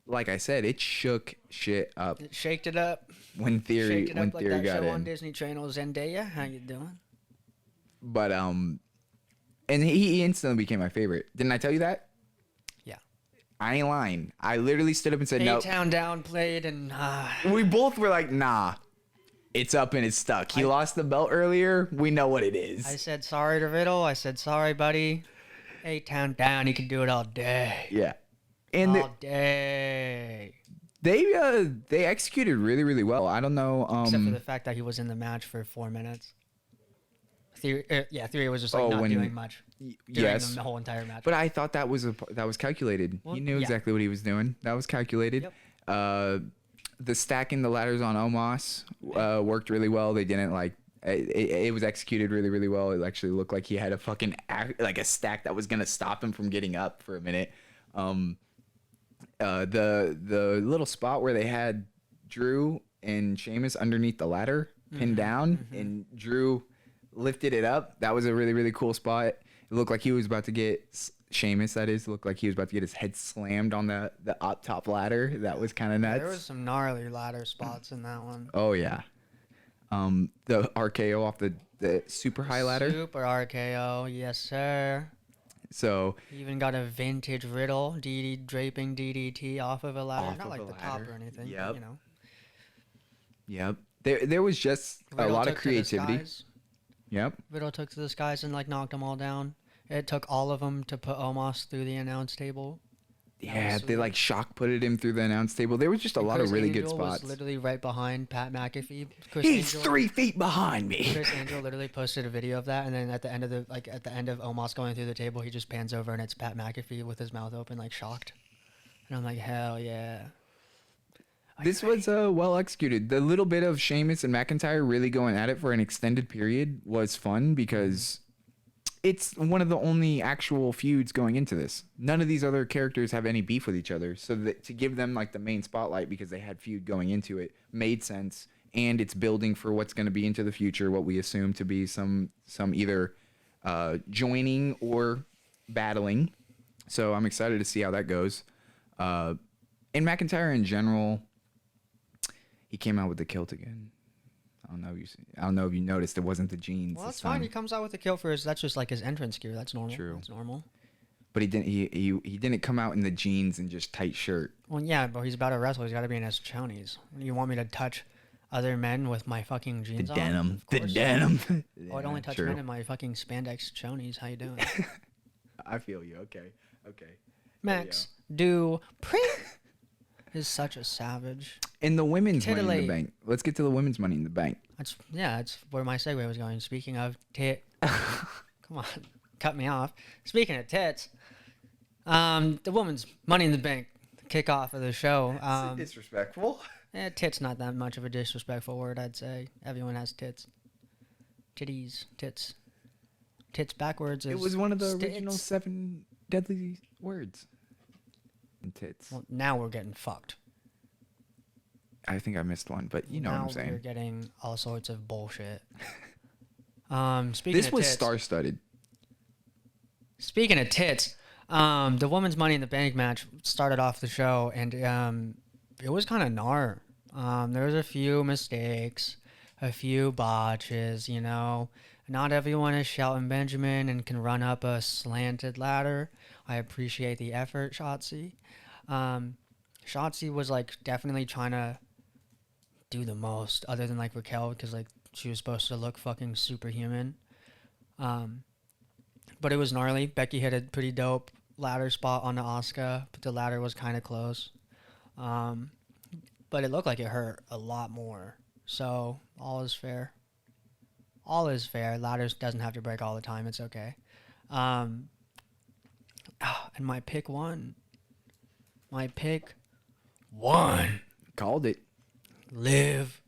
like I said, it shook shit up. It shaked it up. When Theory Shaked it up like that got show in. on Disney Channel, Zendaya. How you doing? But and he instantly became my favorite. Didn't I tell you that? Yeah. I ain't lying. I literally stood up and said no. A-Town downplayed and We both were like, nah. It's up and it's stuck. He lost the belt earlier. We know what it is. I said sorry to Riddle. I said sorry, buddy. A-Town down. He can do it all day. Yeah. And all day. they executed really, really well. I don't know. Except for the fact that he was in the match for 4 minutes. Theory was just like not doing much during the whole entire match. But I thought that was calculated. Well, he knew exactly what he was doing. That was calculated. Yep. The stacking the ladders on Omos worked really well. They didn't like it was executed really, really well. It actually looked like he had a fucking like a stack that was gonna stop him from getting up for a minute. The little spot where they had Drew and Sheamus underneath the ladder pinned down, and Drew lifted it up. That was a really, really cool spot. It looked like he was about to get Sheamus. That is, looked like he was about to get his head slammed on the up top ladder. That was kind of nuts. There was some gnarly ladder spots in that one. Oh yeah. The RKO off the super high ladder. Super RKO, yes sir. So He even got a vintage Riddle draping DDT off of a ladder. Not like the top or anything. Yep. But, Yep. There was just Riddle a lot took of to the creativity. skies. Yep. Riddle took to the skies and knocked them all down. It took all of them to put Omos through the announce table. Yeah, they shock putted him through the announce table. There was just a lot of really good spots. Was literally right behind Pat McAfee. He's 3 feet behind me. Chris Angel literally posted a video of that, and then at the end of Omos going through the table, he just pans over and it's Pat McAfee with his mouth open, shocked. And I'm like, hell yeah. This was well executed. The little bit of Sheamus and McIntyre really going at it for an extended period was fun because it's one of the only actual feuds going into this. None of these other characters have any beef with each other. So that to give them the main spotlight because they had feud going into it made sense. And it's building for what's going to be into the future, what we assume to be some either joining or battling. So I'm excited to see how that goes. And McIntyre in general, he came out with the kilt again. I don't know if you noticed it wasn't the jeans. Well, that's fine. He comes out with the kilt for that's just his entrance gear. That's normal. True. That's normal. But he didn't come out in the jeans and just tight shirt. Well, yeah, but he's about to wrestle. He's got to be in his chonies. You want me to touch other men with my fucking jeans on? The denim. Oh, I'd only touch men in my fucking spandex chonies. How you doing? I feel you. Okay. Max Dupree is such a savage. And the women's Money in Titillate. the Bank. Let's get to the women's Money in the Bank. That's where my segue was going. Speaking of tit, come on, cut me off. Speaking of tits, the women's Money in the Bank kickoff of the show. Disrespectful. Tits not that much of a disrespectful word, I'd say. Everyone has tits. Titties, tits. Tits backwards. It was one of the original 7 deadly words. And tits. Well, now we're getting fucked. I think I missed one, but you know what I'm saying. Now we're getting all sorts of bullshit. Speaking This of was tits, star-studded. Speaking of tits, the women's Money in the Bank match started off the show, and it was kind of gnar. There was a few mistakes, a few botches, Not everyone is Shelton Benjamin and can run up a slanted ladder. I appreciate the effort, Shotzi. Shotzi was definitely trying to do the most, other than Raquel, because she was supposed to look fucking superhuman. But it was gnarly. Becky hit a pretty dope ladder spot on the Asuka, but the ladder was kind of close. But it looked like it hurt a lot more. So all is fair. all is fair. Ladders doesn't have to break all the time. It's okay. And my pick one. My pick one. Called it. Liv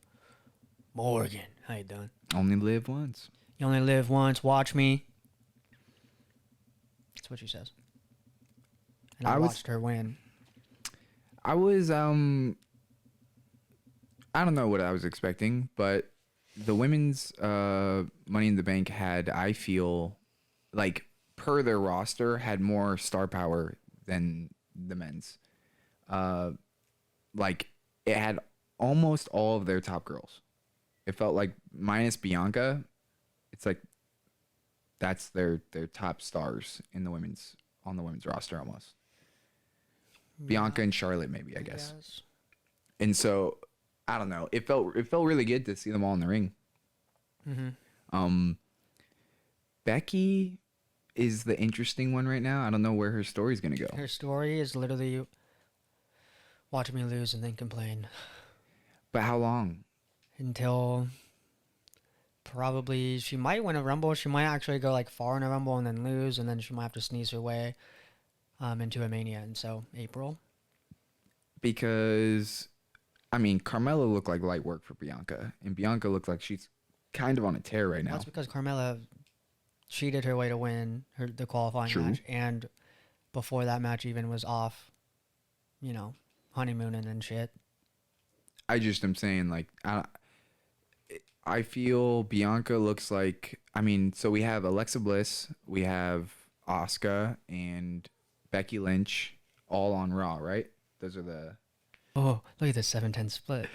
Morgan. How you doing? Only live once. You only live once. Watch me. That's what she says. And I watched her win. I was I don't know what I was expecting, but the women's Money in the Bank had, I feel like, per their roster, had more star power than the men's. Like, it had almost all of their top girls. It felt like, minus Bianca, it's like that's their top stars in the women's roster almost. Bianca and Charlotte, maybe, I guess. And so, I don't know. It felt really good to see them all in the ring. Mm-hmm. Becky is the interesting one right now. I don't know where her story's gonna go. Her story is literally watch me lose and then complain. But how long? Until probably she might win a Rumble. She might actually go like far in a Rumble and then lose, and then she might have to sneeze her way into a Mania. And so April. Because, I mean, Carmella looked like light work for Bianca, and Bianca looked like she's kind of on a tear right now. That's because Carmella cheated her way to win the qualifying match, and before that match even was off, honeymooning and shit. I just am saying, like, I feel Bianca looks like, I mean, so we have Alexa Bliss, we have Asuka, and Becky Lynch all on Raw, right? Those are the... Oh, look at this 7-10 split.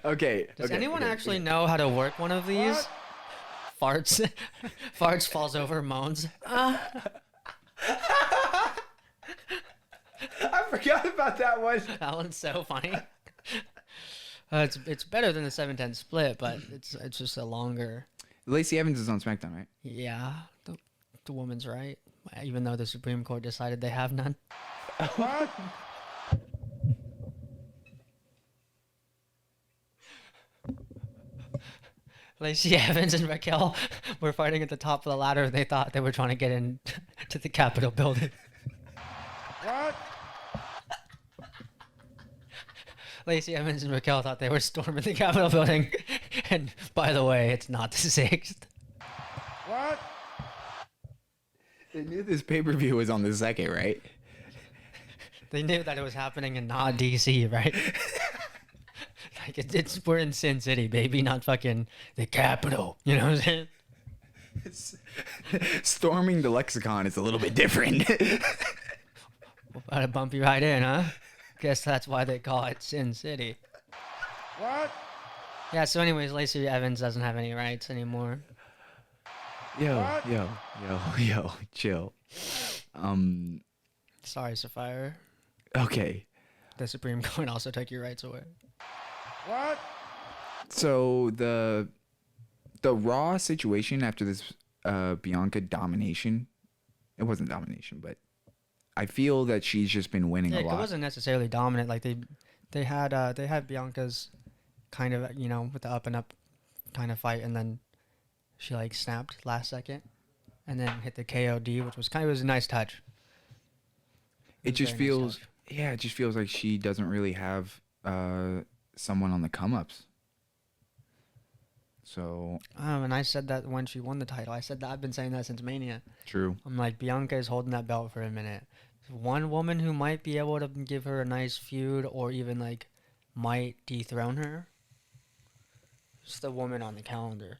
Okay. Does anyone actually know how to work one of these? What? Farts falls over, moans. I forgot about that one. That one's so funny. It's better than the 7-10 split, but it's just a longer. Lacey Evans is on SmackDown, right? Yeah, the woman's right. Even though the Supreme Court decided they have none. What? Lacey Evans and Raquel were fighting at the top of the ladder. They thought they were trying to get in to the Capitol building. What? Lacey Evans and Raquel thought they were storming the Capitol building. And by the way, it's not the 6th. What? They knew this pay-per-view was on the 2nd, right? They knew that it was happening in not DC, right? Like we're in Sin City, baby, not fucking the Capitol. You know what I'm saying? Storming the Lexicon is a little bit different. About to bump you right in, huh? Guess that's why they call it Sin City. What? Yeah, so anyways, Lacey Evans doesn't have any rights anymore. Yo, chill. Sorry, Sapphire. Okay. The Supreme Court also took your rights away. What? So the Raw situation after this Bianca domination, it wasn't domination, but I feel that she's just been winning a lot. It wasn't necessarily dominant. Like they had Bianca's kind of with the up and up kind of fight, and then she like snapped last second, and then hit the KOD, which was was a nice touch. It just feels it just feels like she doesn't really have someone on the come-ups. So and I said that when she won the title. I said that I've been saying that since Mania. True. I'm like, Bianca is holding that belt for a minute. One woman who might be able to give her a nice feud, or even like might dethrone her. It's the woman on the calendar,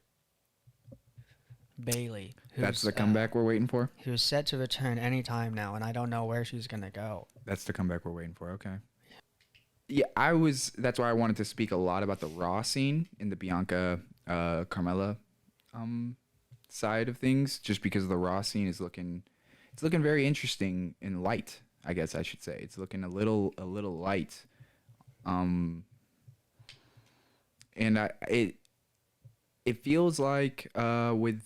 Bailey. That's the comeback we're waiting for? Who's set to return any time now, and I don't know where she's gonna go. That's the comeback we're waiting for. Okay. Yeah, that's why I wanted to speak a lot about the Raw scene in the Bianca Carmella side of things, just because the Raw scene is looking very interesting and light, I guess I should say. It's looking a little light. And it feels like with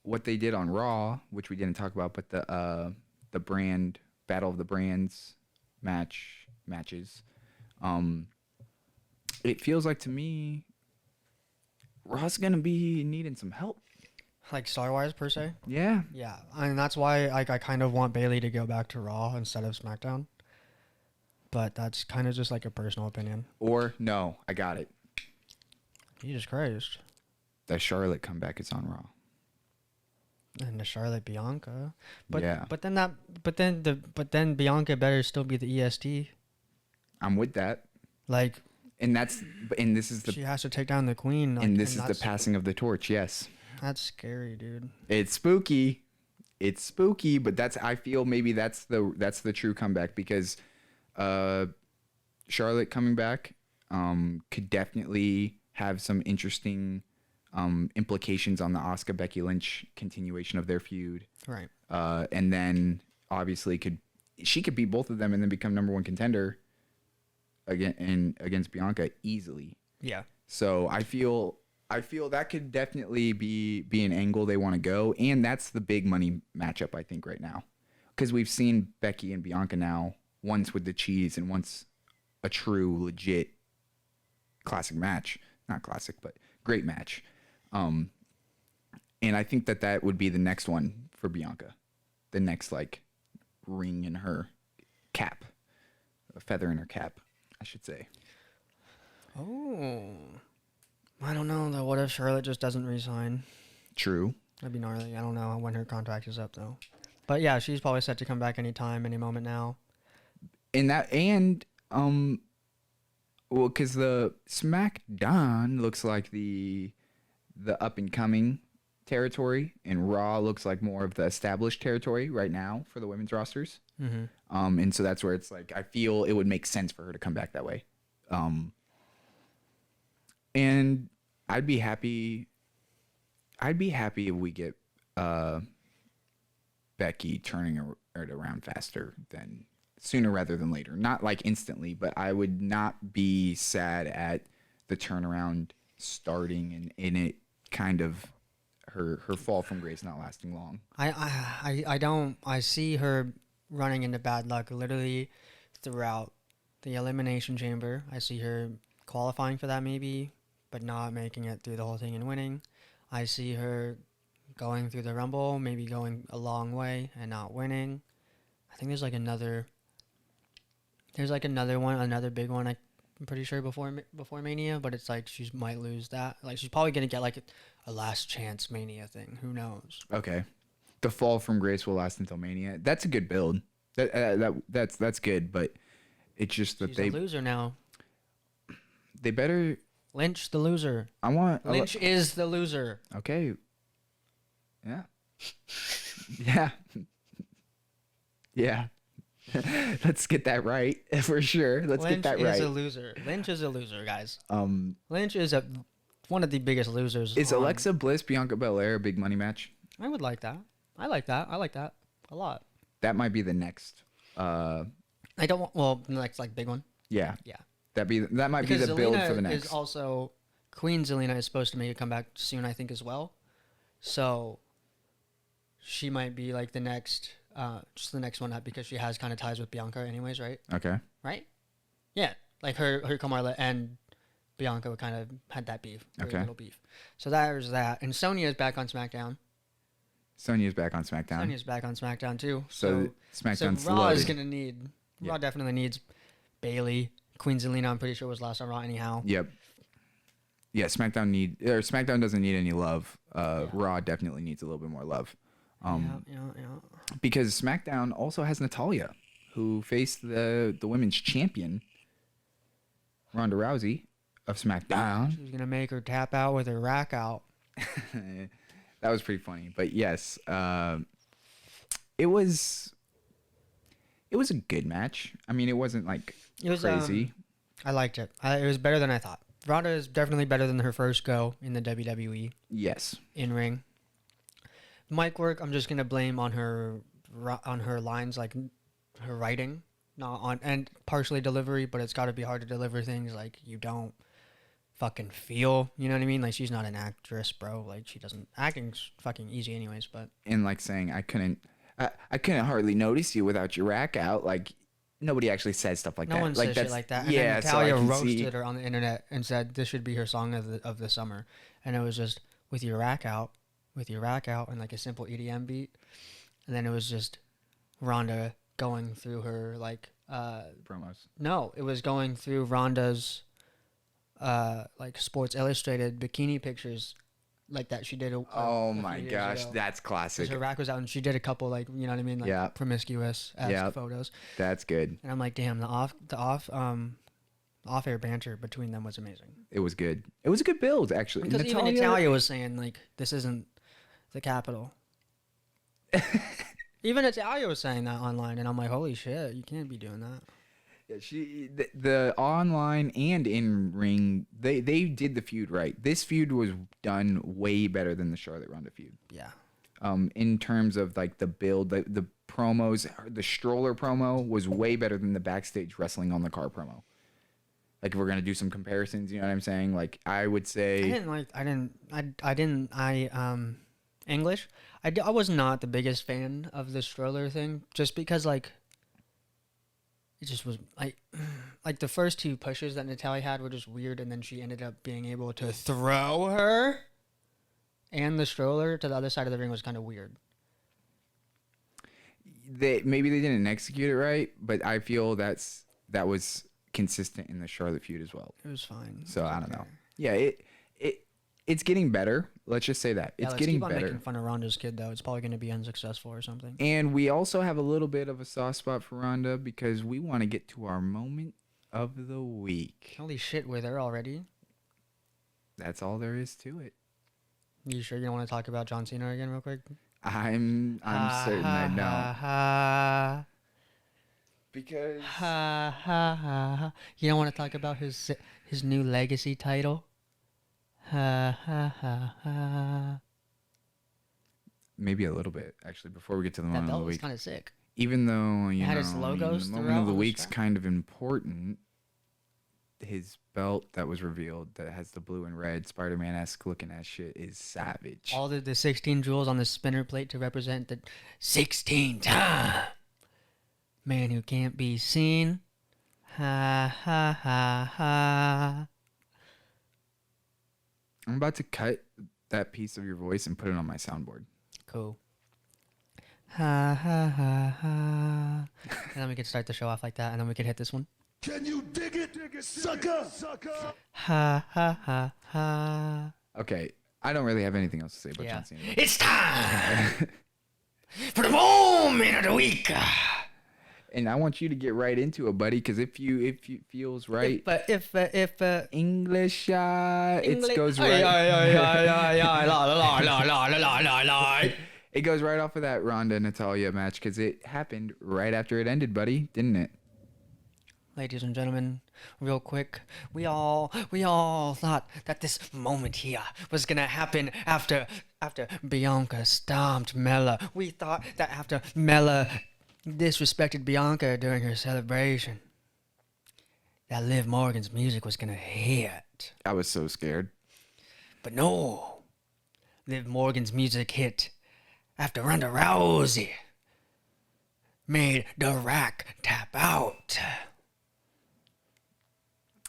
what they did on Raw, which we didn't talk about, but the brand Battle of the Brands matches, it feels like to me Raw's gonna be needing some help. Like Star Wars per se. Yeah. Yeah, and that's why I kind of want Bailey to go back to Raw instead of SmackDown. But that's kind of just like a personal opinion. Or no, I got it. Jesus Christ. The Charlotte comeback is on Raw. And the Charlotte Bianca. But Yeah. but then Bianca better still be the EST. I'm with that. Like And this is she has to take down the queen. Like, and this is the that's- passing of the torch. Yes. That's scary, dude. It's spooky. It's spooky, but I feel maybe that's the true comeback because Charlotte coming back could definitely have some interesting implications on the Asuka Becky Lynch continuation of their feud. Right. And then obviously she could beat both of them and then become number one contender against Bianca easily. Yeah. So I feel that could definitely be an angle they want to go, and that's the big money matchup I think right now, because we've seen Becky and Bianca now once with the cheese and once a true legit classic match, not classic but great match, and I think that would be the next one for Bianca, the next like ring in her cap, a feather in her cap, I should say. Oh. I don't know though. What if Charlotte just doesn't resign? True. That'd be gnarly. I don't know when her contract is up though. But yeah, she's probably set to come back anytime, any moment now. Well, because the SmackDown looks like the up and coming territory, and Raw looks like more of the established territory right now for the women's rosters. Mm-hmm. And so that's where it's like I feel it would make sense for her to come back that way. And I'd be happy if we get Becky turning it around faster than sooner rather than later. Not like instantly, but I would not be sad at the turnaround starting and in it kind of her fall from grace not lasting long. I see her running into bad luck literally throughout the Elimination Chamber. I see her qualifying for that maybe, but not making it through the whole thing and winning. I see her going through the Rumble, maybe going a long way and not winning. I think there's another one, another big one. I'm pretty sure before Mania, but it's like she might lose that. Like she's probably gonna get like a last chance Mania thing. Who knows? Okay, the fall from grace will last until Mania. That's a good build. That's good, but it's just that She's a loser now. They better. Lynch the loser. Lynch is the loser. Okay. Yeah. Yeah. Yeah. Let's get that right for sure. Let's Lynch get that right. is a loser. Lynch is a loser, guys. Um, Lynch is one of the biggest losers. Is Alexa Bliss Bianca Belair a big money match? I would like that. I like that a lot. That might be the next. I don't want. Well, the next big one. Yeah. Yeah. That might Because be the build Zelina for the next. is also Queen Zelina is supposed to make a comeback soon, I think, as well. So she might be like the next, just the next one up because she has kind of ties with Bianca, anyways, right? Okay. Right? Yeah, like her Carmella and Bianca kind of had that beef, little beef. So there's that, and Sonya is back on SmackDown. Sonya's back on SmackDown. Sonya's back on SmackDown too. So SmackDown's so Raw loaded. is gonna need. Yeah. Raw definitely needs Bailey. Queen Zelina, I'm pretty sure was last on Raw anyhow. Yep. Yeah, SmackDown doesn't need any love. Raw definitely needs a little bit more love. Yeah. Because SmackDown also has Natalya, who faced the women's champion, Ronda Rousey of SmackDown. She's gonna make her tap out with her rack out. That was pretty funny. But yes, it was a good match. I mean, it wasn't It was crazy. I liked it. It was better than I thought. Ronda is definitely better than her first go in the WWE Yes. in ring. Mic work, I'm just gonna blame on her lines, like her writing, not on, and partially delivery. But it's got to be hard to deliver things like you don't fucking feel. You know what I mean? Like she's not an actress, bro. Like she doesn't. Acting's fucking easy, anyways. But And saying I couldn't hardly notice you without your rack out. Like nobody actually says stuff like No that. one says shit like that. And Yeah, then so I Natalia can roasted see. her on the internet and said this should be her song of the summer. And it was just with your rack out, and like a simple EDM beat. And then it was just Rhonda going through her like Promos. no, it was going through Rhonda's like Sports Illustrated bikini pictures like that she did Oh a few my years gosh, ago. that's 'Cause classic. her rack was out and she did a couple like, you know what I mean, like Yeah. promiscuous Yeah. photos. That's good. And I'm like, damn, the off air banter between them was amazing. It was good. It was a good build, actually. Because even Natalia was saying like, this isn't the capital. Even Natalia was saying that online, and I'm like, holy shit, you can't be doing that. Yeah, the online and in ring, they did the feud right. This feud was done way better than the Charlotte Ronda feud. Yeah. In terms of like the build, the promos, the stroller promo was way better than the backstage wrestling on the car promo. Like if we're gonna do some comparisons, you know what I'm saying? Like I would say English. I was not the biggest fan of the stroller thing, just because like it just was like the first two pushes that Natalia had were just weird, and then she ended up being able to throw her and the stroller to the other side of the ring was kind of weird. maybe they didn't execute it right, but I feel that was consistent in the Charlotte feud as well. It was fine. So I don't know. Yeah, it's getting better. Let's just say that it's let's getting keep on better. making fun of Ronda's kid though. It's probably going to be unsuccessful or something. And we also have a little bit of a soft spot for Ronda because we want to get to our moment of the week. Holy shit, we're there already. That's all there is to it. You sure you don't want to talk about John Cena again real quick? I'm certain I know. Ha Because ha ha ha. You don't want to talk about his new legacy title? Ha ha ha ha. maybe a little bit actually before we get to the That moment of belt the was week. kind of sick. Even though you It had know its logos the moment throughout of the on the week's strap. kind of important. His belt that was revealed that has the blue and red Spider-Man-esque looking ass shit is savage. All the 16 jewels on the spinner plate to represent the 16 time man who can't be seen. Ha ha ha ha. I'm about to cut that piece of your voice and put it on my soundboard. Cool. Ha ha ha ha. And then we could start the show off like that, and then we could hit this one. Can you dig it, sucker? Ha ha ha ha. Okay, I don't really have anything else to say about Yeah. John Cena. It's time for the moment of the week. And I want you to get right into it, buddy, because if you feels right, If English, it goes right. It goes right off of that Ronda Natalia match because it happened right after it ended, buddy, didn't it? Ladies and gentlemen, real quick, we all thought that this moment here was gonna happen after Bianca stomped Mella. We thought that after Mella disrespected Bianca during her celebration, that Liv Morgan's music was gonna hit. I was so scared. But no, Liv Morgan's music hit after Ronda Rousey made the rack tap out.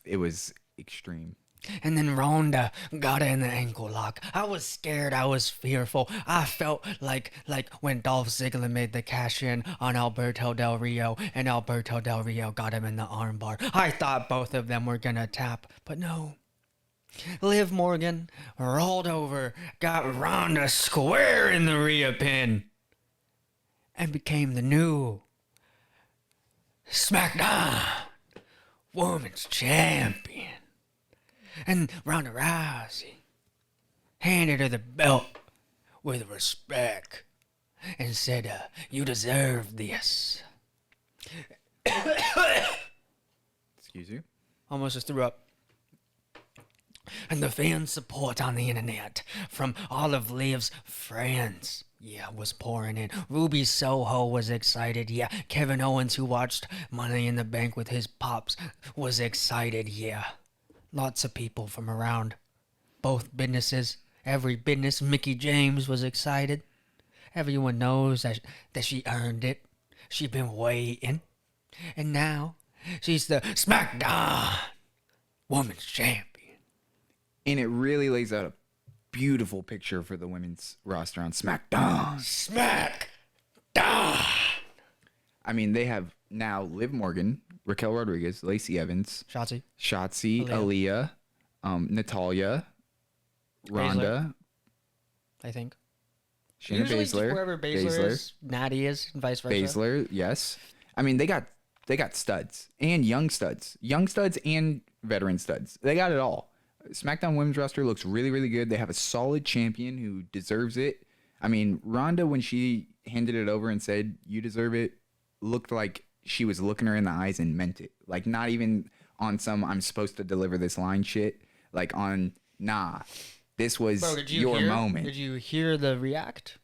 It was extreme. And then Ronda got her in the ankle lock. I was scared. I was fearful. I felt like when Dolph Ziggler made the cash in on Alberto Del Rio, and Alberto Del Rio got him in the armbar. I thought both of them were gonna tap, but no. Liv Morgan rolled over, got Ronda square in the rear pin, and became the new SmackDown Women's Champion. And Ronda Rousey handed her the belt with respect and said, you deserve this. Excuse you? Almost just threw up. And the fan support on the internet from all of Liv's friends, was pouring in. Ruby Soho was excited, Kevin Owens, who watched Money in the Bank with his pops, was excited, Lots of people from around both businesses. Every business. Mickey James was excited. Everyone knows that she earned it. She's been waiting. And now she's the SmackDown Women's Champion. And it really lays out a beautiful picture for the women's roster on SmackDown. SmackDown. I mean, they have now Liv Morgan, Raquel Rodriguez, Lacey Evans, Shotzi. Aaliyah, Natalia, Ronda, I think. Shayna Usually Baszler, wherever Baszler is, Natty is, and vice versa. Baszler, yes. I mean, they got studs and young studs and veteran studs. They got it all. SmackDown women's roster looks really, really good. They have a solid champion who deserves it. I mean, Ronda, when she handed it over and said, "You deserve it," looked like she was looking her in the eyes and meant it. Like, not even on some "I'm supposed to deliver this line" shit. Like on, nah, this was your moment. Did you hear the react?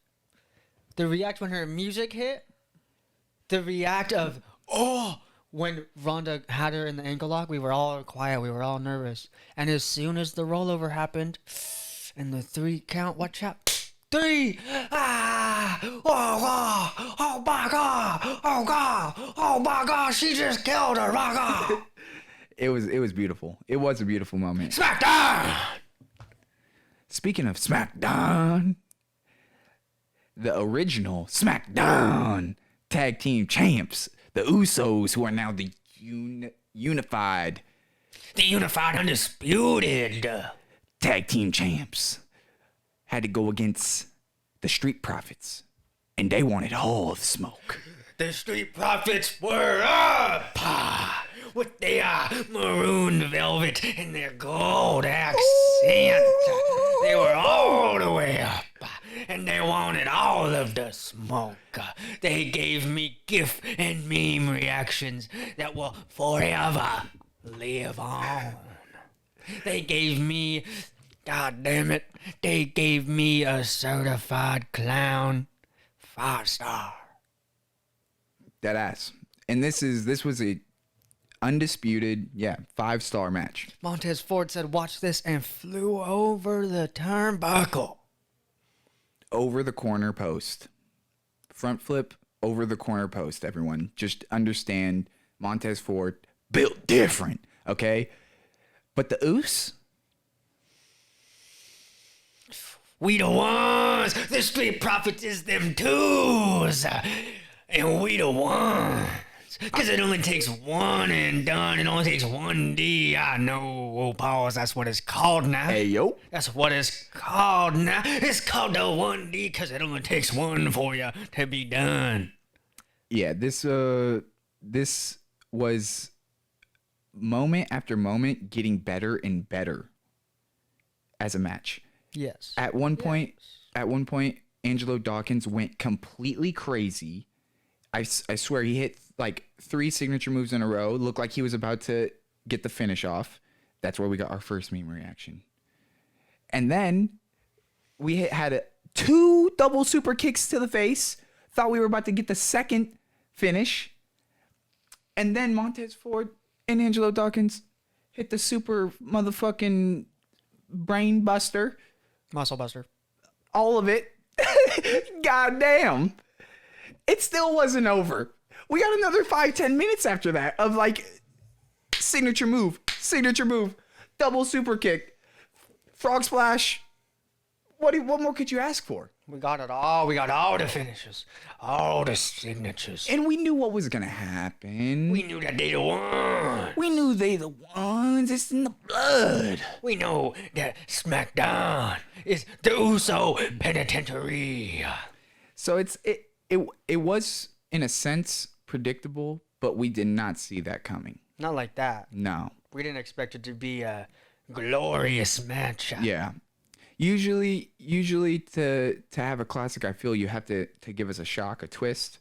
The react when her music hit? The react of, oh, when Ronda had her in the ankle lock, we were all quiet. We were all nervous. And as soon as the rollover happened, and the 3 count, watch out. 3! Ah! Oh my God! Oh God! Oh my God! She just killed her! My God! It was beautiful. It was a beautiful moment. SmackDown! Speaking of SmackDown, the original SmackDown tag team champs, the Usos, who are now the unified, undisputed tag team champs, had to go against the Street Profits, and they wanted all the smoke. The Street Profits were up with their maroon velvet and their gold accent. They were all the way up, and they wanted all of the smoke. They gave me GIF and meme reactions that will forever live on. They gave me, God damn it, they gave me a certified clown 5-star. Dead ass. And this was a undisputed, 5-star match. Montez Ford said, watch this, and flew over the turnbuckle. Over the corner post. Front flip over the corner post, everyone. Just understand Montez Ford built different, okay? But the Usos? We the ones. The Street Profits is them twos. And we the ones. Because it only takes one and done. It only takes one D. I know, oh, pause. That's what it's called now. Hey, yo. That's what it's called now. It's called the 1D because it only takes one for you to be done. Yeah, this was moment after moment getting better and better as a match. Yes. At one point, Angelo Dawkins went completely crazy. I swear he hit like 3 signature moves in a row. Looked like he was about to get the finish off. That's where we got our first meme reaction. And then we had 2 double super kicks to the face. Thought we were about to get the second finish. And then Montez Ford and Angelo Dawkins hit the super motherfucking brain buster. Muscle buster. All of it. God damn. It still wasn't over. We got another 5-10 minutes after that of like signature move, double super kick, frog splash. What more could you ask for? We got it all. We got all the finishes, all the signatures. And we knew what was gonna happen. We knew that they the ones. We knew they the ones. It's in the blood. We know that SmackDown is the Uso Penitentiary. So it was in a sense predictable, but we did not see that coming. Not like that. No. We didn't expect it to be a glorious match. Yeah. Usually to have a classic, I feel you have to give us a shock, a twist.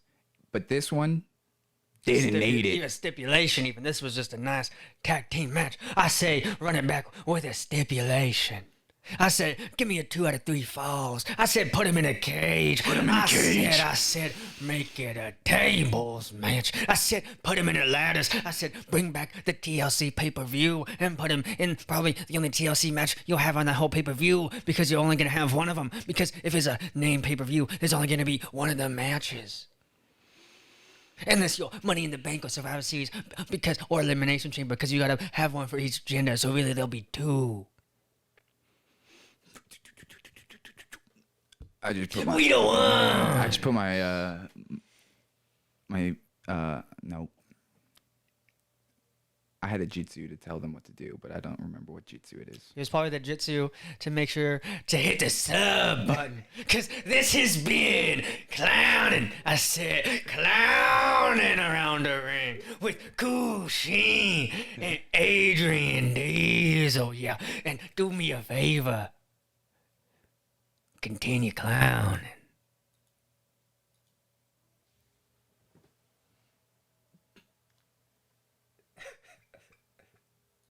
But this one didn't need it. A stipulation even. This was just a nice tag team match. I say run it back with a stipulation. I said, give me a 2 out of 3 falls. I said, put him in a cage. I said, make it a tables match. I said, put him in a ladders. I said, bring back the TLC pay-per-view and put him in probably the only TLC match you'll have on that whole pay-per-view because you're only going to have one of them. Because if it's a name pay-per-view, there's only going to be one of the matches. Unless you're Money in the Bank or Survivor Series or Elimination Chamber, because you gotta have one for each gender. So really, there'll be 2. I just put my. We don't want. I just put my. No. I had a jitsu to tell them what to do, but I don't remember what jitsu it is. It was probably the jitsu to make sure to hit the sub button. Because this has been clowning. I said clowning around the ring with Kool Sheen and Adrian Diesel. Yeah. And do me a favor. Continue clowning.